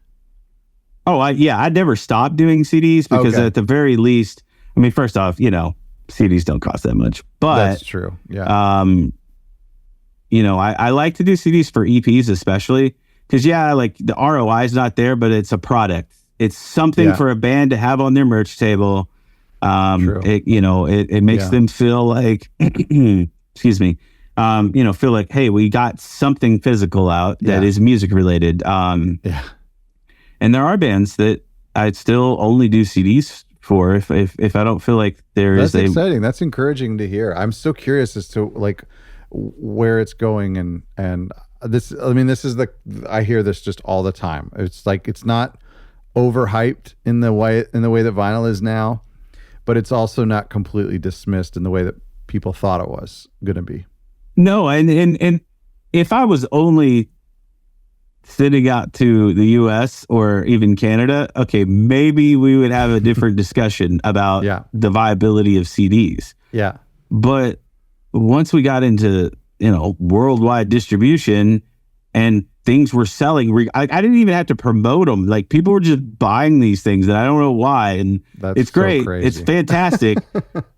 Oh, I'd never stopped doing CDs because at the very least, I mean, first off, CDs don't cost that much. But that's true. Yeah. I like to do CDs for EPs especially because like the ROI is not there, but it's a product. It's something for a band to have on their merch table. It makes them feel like, excuse me, feel like, hey, we got something physical out that is music related. And there are bands that I'd still only do CDs for if I don't feel like that's exciting. That's encouraging to hear. I'm so curious as to like where it's going and this is I hear this just all the time. It's like it's not overhyped in the way that vinyl is now, but it's also not completely dismissed in the way that people thought it was going to be. No, and if I was only sitting out to the US or even Canada, okay, maybe we would have a different discussion about the viability of CDs. Yeah. But once we got into, worldwide distribution and things were selling, I didn't even have to promote them. Like people were just buying these things and I don't know why. And it's great. So it's fantastic.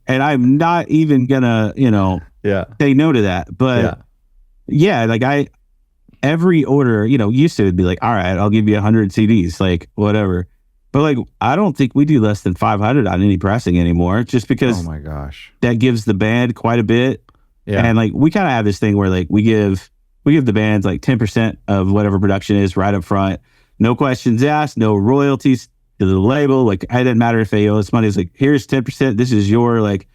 And I'm not even gonna, say no to that. But every order, used to be like, all right, I'll give you 100 CDs, like whatever. But like, I don't think we do less than 500 on any pressing anymore, just because oh my gosh, that gives the band quite a bit. Yeah. And like, we kind of have this thing where like we give the bands like 10% of whatever production is right up front. No questions asked, no royalties to the label. Like, it didn't matter if they owe us money. It's like, here's 10%. This is your, like,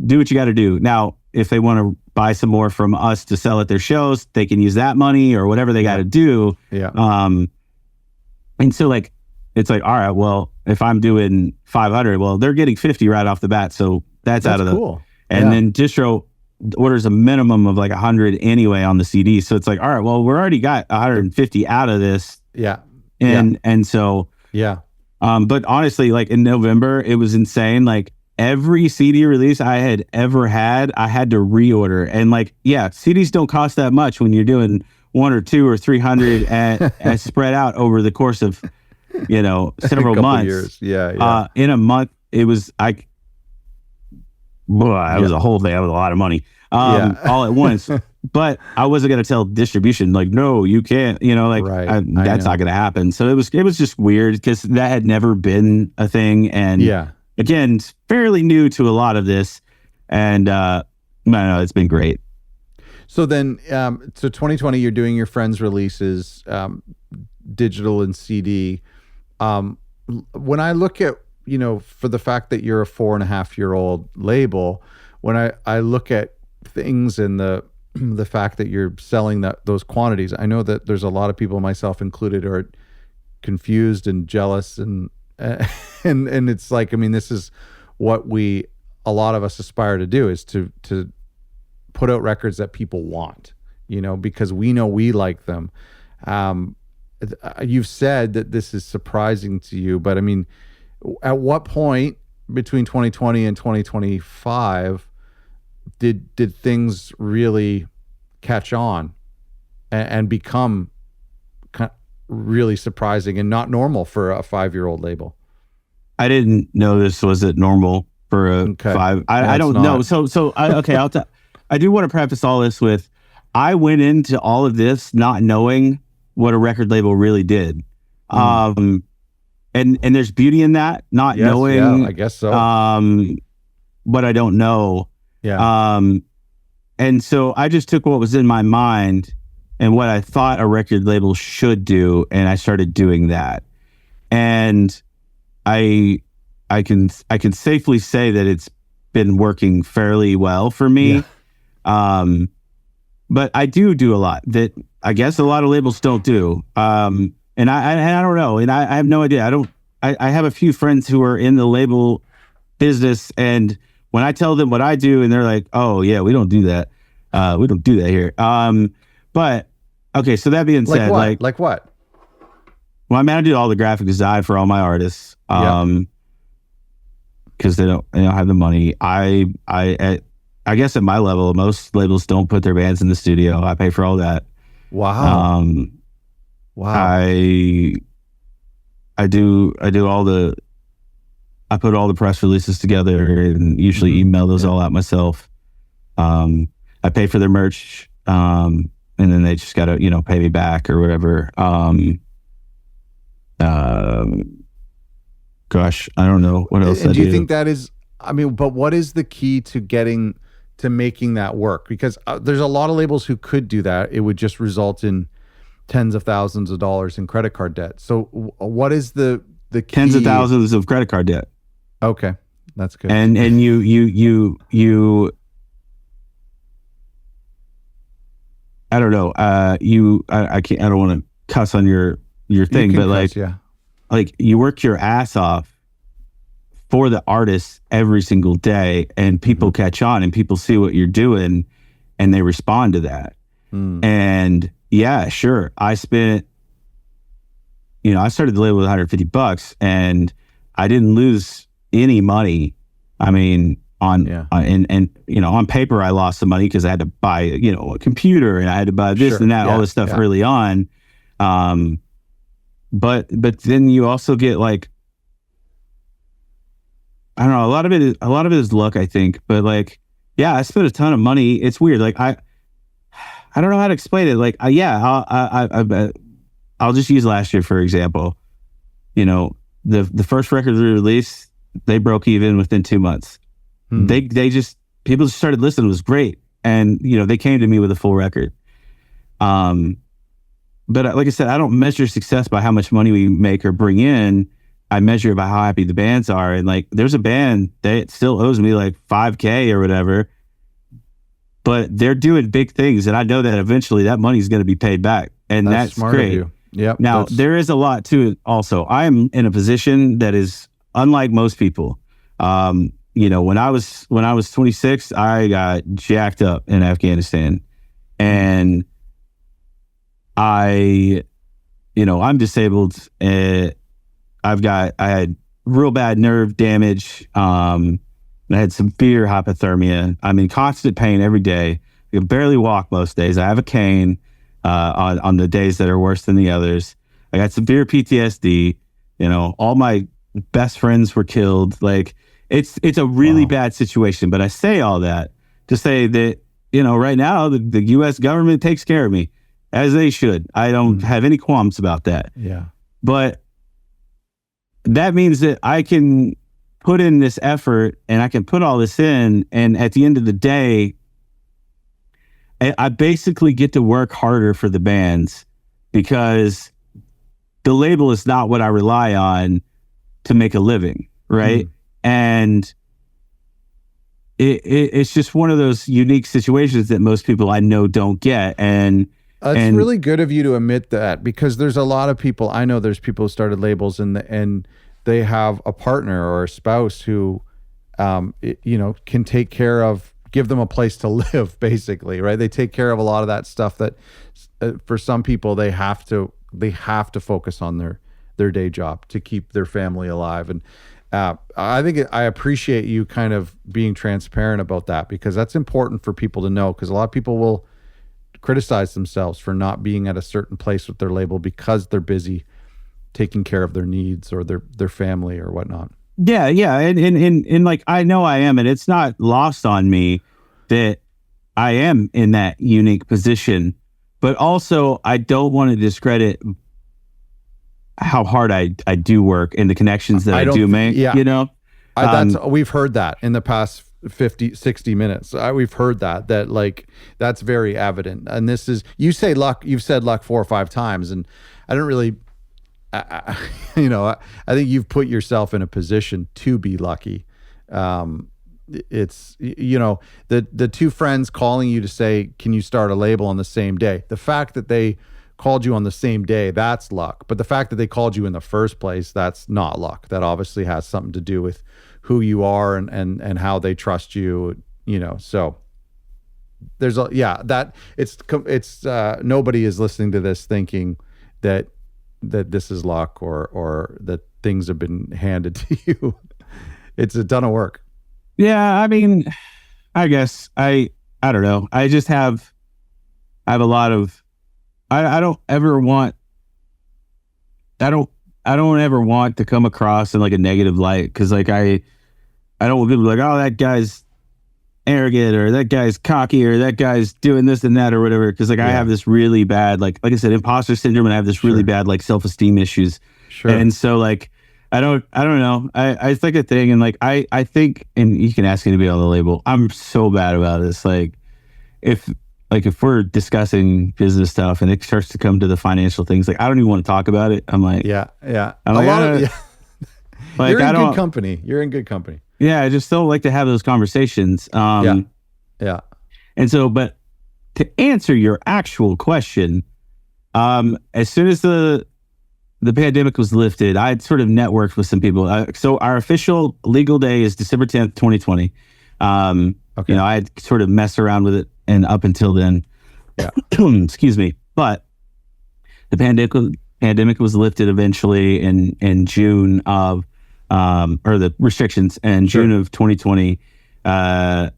do what you got to do. Now, if they want to buy some more from us to sell at their shows, they can use that money or whatever they got to do. Yeah. And so like, it's like, all right, well, if I'm doing 500, well, they're getting 50 right off the bat. So that's out of the, cool. And then distro orders a minimum of like 100 anyway on the CD. So it's like, all right, well, we're already got 150 out of this. Yeah. And so, but honestly, like in November, it was insane. Like every CD release I had ever had, I had to reorder. And like, CDs don't cost that much when you're doing 1 or 2 or 300 and spread out over the course of, several months. Years. In a month, it was it was a whole thing. That was a lot of money all at once. But I wasn't going to tell distribution, like, no, you can't, that's not going to happen. So it was just weird because that had never been a thing. And again, it's fairly new to a lot of this. And I don't know, it's been great. So then, so 2020, you're doing your friends' releases, digital and CD. When I look at, for the fact that you're a 4.5-year-old label, when I look at things and the fact that you're selling those quantities, I know that there's a lot of people, myself included, who are confused and jealous and it's like, I mean, this is what a lot of us aspire to do, is to put out records that people want, because we know we like them. You've said that this is surprising to you, but I mean, at what point between 2020 and 2025 did things really catch on and become really surprising and not normal for a 5-year-old label? I didn't know this wasn't normal for a 5. I don't know. I do want to preface all this with, I went into all of this not knowing what a record label really did. And there's beauty in that, not knowing. Yeah, I guess so. What I don't know. Yeah. And so I just took what was in my mind and what I thought a record label should do, and I started doing that. And I I can safely say that it's been working fairly well for me. But I do a lot that I guess a lot of labels don't do. And I don't know, and I have no idea. I have a few friends who are in the label business, and when I tell them what I do, and they're like, "Oh yeah, we don't do that. We don't do that here." But okay, so that being said, like what? Well, I mean, I do all the graphic design for all my artists, because they don't have the money. I guess at my level, most labels don't put their bands in the studio. I pay for all that. Wow. Wow. I do all the. I put all the press releases together and usually email those all out myself. I pay for their merch, and then they just gotta pay me back or whatever. Gosh, I don't know what else. And do you think that is? I mean, but what is the key to making that work? Because there's a lot of labels who could do that. It would just result in tens of thousands of dollars in credit card debt. So what is the key? Tens of thousands of credit card debt. Okay, that's good. And you I don't know. I can't. I don't want to cuss on your thing, but like you work your ass off for the artists every single day, and people catch on, and people see what you're doing, and they respond to that. And yeah, sure. I spent, I started the label with $150, and I didn't lose any money. I mean, on paper, I lost some money because I had to buy, a computer, and I had to buy this and that, all this stuff early on. But then you also get like, I don't know, a lot of it is luck, I think. But like, yeah, I spent a ton of money. It's weird. Like I don't know how to explain it. Like, I'll just use last year for example. The first record we released, they broke even within 2 months. People just started listening. It was great, and they came to me with a full record. But like I said, I don't measure success by how much money we make or bring in. I measure it by how happy the bands are. And like, there's a band that still owes me like $5,000 or whatever, but they're doing big things, and I know that eventually that money is going to be paid back, and that's smart great. Of you. Yep. Now there is a lot to it. Also, I am in a position that is unlike most people. When I was 26, I got jacked up in Afghanistan, and I'm disabled. I had real bad nerve damage. I had severe hypothermia. I'm in constant pain every day. I can barely walk most days. I have a cane on the days that are worse than the others. I got severe PTSD. All my best friends were killed. Like, it's a really bad situation. But I say all that to say that, right now the U.S. government takes care of me, as they should. I don't have any qualms about that. Yeah. But that means that I can put in this effort, and I can put all this in, and at the end of the day, I basically get to work harder for the bands, because the label is not what I rely on to make a living, right? And it's just one of those unique situations that most people I know don't get. And it's really good of you to admit that, because there's a lot of people, I know there's people who started labels and they have a partner or a spouse who, can take care of, give them a place to live, basically, right? They take care of a lot of that stuff that for some people, they have to focus on their day job to keep their family alive. And I think I appreciate you kind of being transparent about that, because that's important for people to know, because a lot of people will criticize themselves for not being at a certain place with their label because they're busy taking care of their needs or their family or whatnot. Yeah. And like, I know I am, and it's not lost on me that I am in that unique position, but also I don't want to discredit how hard I do work and the connections that I do make, we've heard that in the past 50, 60 minutes. We've heard that like, that's very evident. And this is, you've said luck 4 or 5 times, and I don't really I think you've put yourself in a position to be lucky. It's, the two friends calling you to say, can you start a label on the same day? The fact that they called you on the same day, that's luck. But the fact that they called you in the first place, that's not luck. That obviously has something to do with who you are and how they trust you, so there's nobody is listening to this thinking that this is luck or that things have been handed to you. It's a ton of work. Yeah, I mean, I guess I don't know. I just have a lot of I don't ever want to come across in like a negative light, because like I don't want people to be like, oh, that guy's arrogant, or that guy's cocky, or that guy's doing this and that or whatever, because like I have this really bad like I said, imposter syndrome, and I have this really bad like self-esteem issues. Sure. And so like I don't know. It's like a thing, and like I think, and you can ask me to be on the label, I'm so bad about this. Like if we're discussing business stuff and it starts to come to the financial things, like I don't even want to talk about it. I'm like, yeah. I'm like, like you're in good company. You're in good company. Yeah, I just don't like to have those conversations. Yeah. And so, but to answer your actual question, as soon as the pandemic was lifted, I had sort of networked with some people. So our official legal day is December 10th, 2020. Okay. I had sort of messed around with it, and up until then, excuse me. But the pandemic was lifted eventually in June of, or the restrictions in June of 2020, June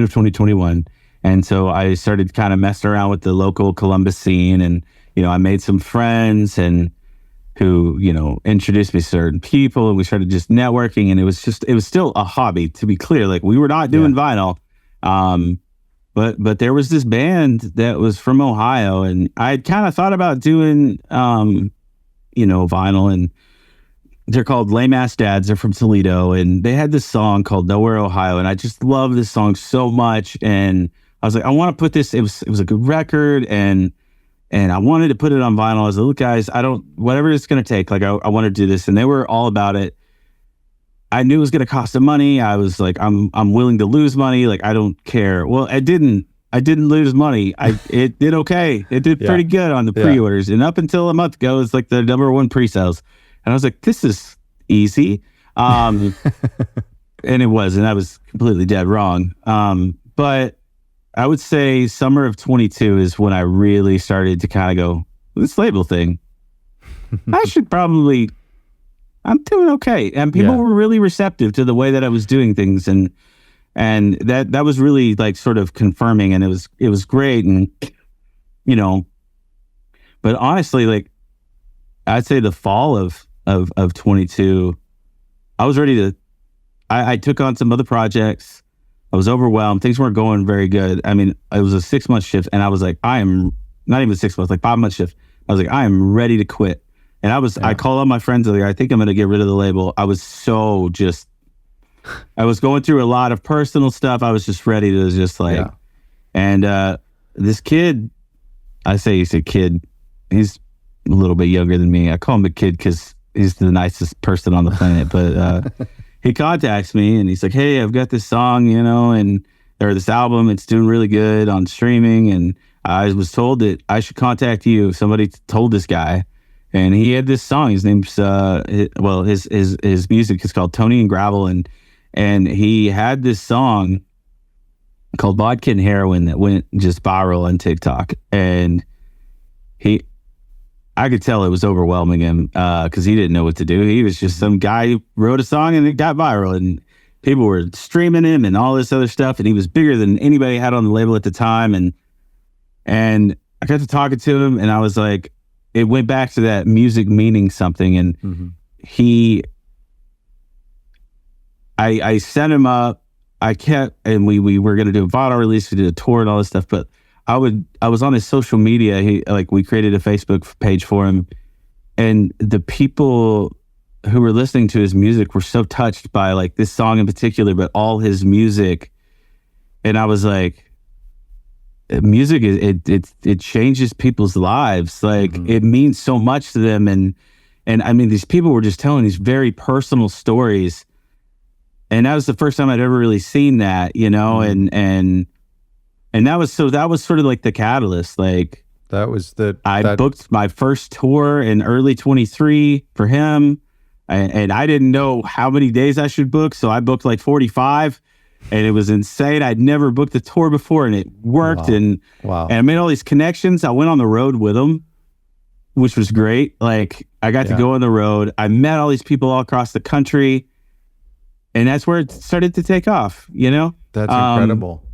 of 2021. And so I started kind of messing around with the local Columbus scene, and, I made some friends and who, introduced me to certain people, and we started just networking, and it was still a hobby, to be clear. Like we were not doing vinyl. But there was this band that was from Ohio, and I had kind of thought about doing, vinyl, and they're called Lame Ass Dads. They're from Toledo, and they had this song called Nowhere, Ohio. And I just love this song so much. And I was like, I want to put this, it was a good record, and I wanted to put it on vinyl. I was like, look guys, whatever it's going to take, like I want to do this. And they were all about it. I knew it was going to cost them money. I was like, I'm willing to lose money. Like, I don't care. Well, I didn't lose money. It did okay. It did pretty good on the pre-orders. And up until a month ago, it's like the #1 pre-sales. And I was like, this is easy. And it was, and I was completely dead wrong. But I would say summer of 22 is when I really started to kind of go, this label thing, I should probably, I'm doing okay. And people were really receptive to the way that I was doing things. And that was really like sort of confirming, and it was great. And, but honestly, like I'd say the fall of 22, I was ready to, I took on some other projects. I was overwhelmed. Things weren't going very good. I mean, it was a 6-month shift, and I was like, I am not even 6 months, like 5-month shift. I was like, I am ready to quit. And I called all my friends. Like, I think I'm going to get rid of the label. I was so I was going through a lot of personal stuff. I was just ready to just like, and this kid, I say he's a kid. He's a little bit younger than me. I call him a kid because he's the nicest person on the planet. But he contacts me, and he's like, hey, I've got this song, or this album. It's doing really good on streaming. And I was told that I should contact you. Somebody told this guy. And he had this song. His name's his music is called Tony and Gravel, and he had this song called Vodka and Heroin that went just viral on TikTok. And I could tell it was overwhelming him because he didn't know what to do. He was just some guy who wrote a song and it got viral, and people were streaming him and all this other stuff. And he was bigger than anybody had on the label at the time. And I got to talking to him, and I was like, it went back to that music meaning something. And I sent him up. And we were going to do a vinyl release. We did a tour and all this stuff. But I was on his social media. We created a Facebook page for him. And the people who were listening to his music were so touched by like this song in particular, but all his music. And I was like, music is it changes people's lives. Like it means so much to them, and I mean, these people were just telling these very personal stories, and that was the first time I'd ever really seen that, you know, and that was sort of like the catalyst. Like I booked my first tour in early 23 for him, and I didn't know how many days I should book, so I booked like 45. And it was insane. I'd never booked a tour before, and it worked. Wow. And I made all these connections. I went on the road with them, which was great. Like, I got to go on the road. I met all these people all across the country, and that's where it started to take off, you know? That's incredible.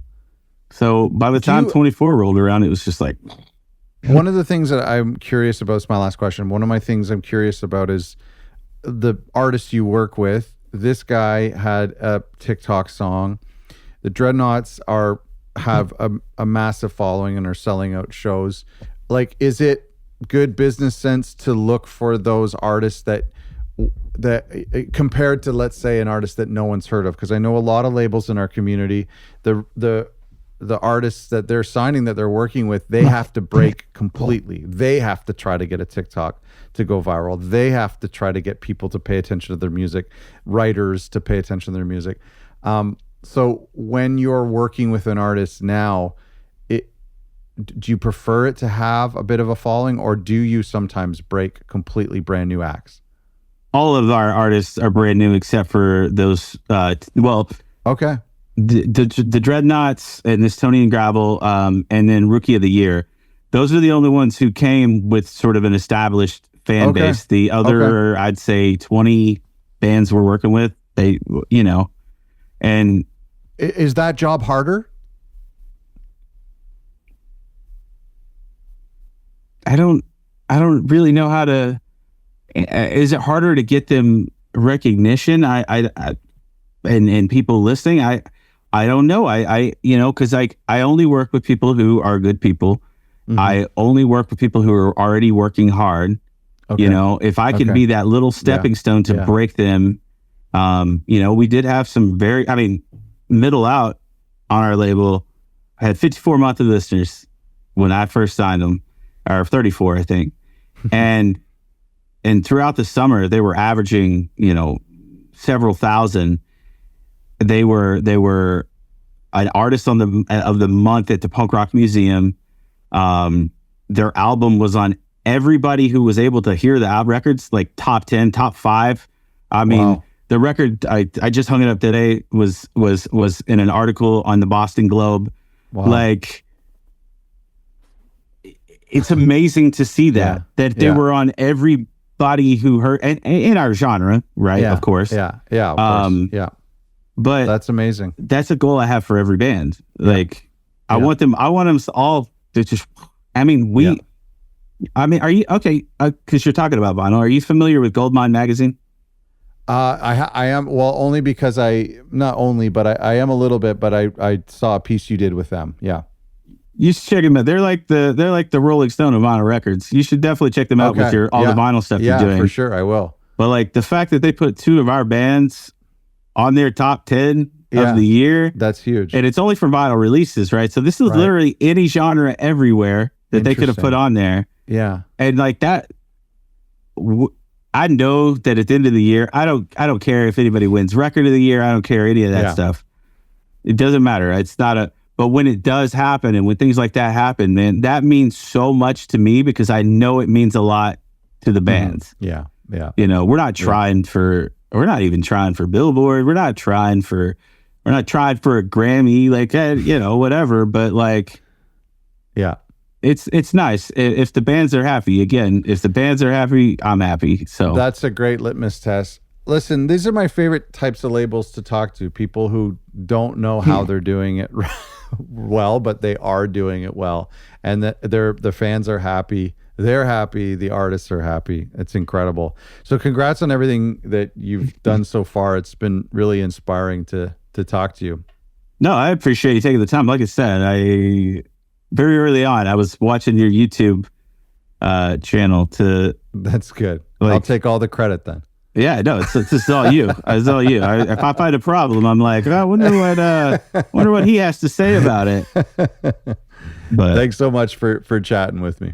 So by the time 24 rolled around, it was just like... One of the things that I'm curious about is my last question. One of my things I'm curious about is the artists you work with. This guy had a TikTok song. The Dreadnoughts have a massive following and are selling out shows. Like, is it good business sense to look for those artists that compared to, let's say, an artist that no one's heard of? Because I know a lot of labels in our community, the artists that they're signing, that they're working with, they have to break completely. They have to try to get a TikTok to go viral. They have to try to get people to pay attention to their music, writers to pay attention to their music. So when you're working with an artist now, do you prefer it to have a bit of a following, or do you sometimes break completely brand new acts? All of our artists are brand new except for those, okay. The Dreadnoughts and this Tony and Gravel, and then Rookie of the Year. Those are the only ones who came with sort of an established fan base. The other, I'd say 20 bands we're working with, they, you know, and... Is that job harder? I don't really know how to... Is it harder to get them recognition? And people listening? I don't know. I you know, because I only work with people who are good people. I only work with people who are already working hard. You know, if I could be that little stepping stone to break them, you know, we did have some Middle Out on our label had 54 monthly listeners when I first signed them, or 34, I think. and throughout the summer, they were averaging, you know, several thousand. They were an artist of the month at the Punk Rock Museum. Their album was on everybody who was able to hear the album records, like top 10, top 5. I mean, the record I just hung it up today was in an article on the Boston Globe. Like, it's amazing to see that they were on everybody who heard, and in our genre, right? Of course. Of course. But that's amazing. That's a goal I have for every band. Like, I want them all to just, are you, okay, because you're talking about vinyl, are you familiar with Goldmine Magazine? I am, well, only because not only, but I am a little bit, but I saw a piece you did with them. Yeah. You should check them out. They're like the Rolling Stone of vinyl records. You should definitely check them out with all the vinyl stuff you're doing. Yeah, for sure, I will. But like the fact that they put 2 of our bands on their top 10 of the year. That's huge. And it's only for vinyl releases, right? So this is literally any genre everywhere that they could have put on there. Yeah. And like that, I know that at the end of the year, I don't care if anybody wins record of the year. I don't care any of that stuff. It doesn't matter. It's not but when it does happen, and when things like that happen, man, that means so much to me, because I know it means a lot to the bands. Yeah. You know, we're not even trying for Billboard. We're not trying for a Grammy, like, you know, whatever. But like, it's nice if the bands are happy. Again, if the bands are happy, I'm happy. So that's a great litmus test. Listen, these are my favorite types of labels to talk to. People who don't know how they're doing it well, but they are doing it well, and that the fans are happy. They're happy. The artists are happy. It's incredible. So congrats on everything that you've done so far. It's been really inspiring to talk to you. No, I appreciate you taking the time. Like I said, very early on, I was watching your YouTube channel That's good. I'll take all the credit then. Yeah, no, it's all you. It's all you. If I find a problem, I'm like, I wonder what he has to say about it. But thanks so much for chatting with me.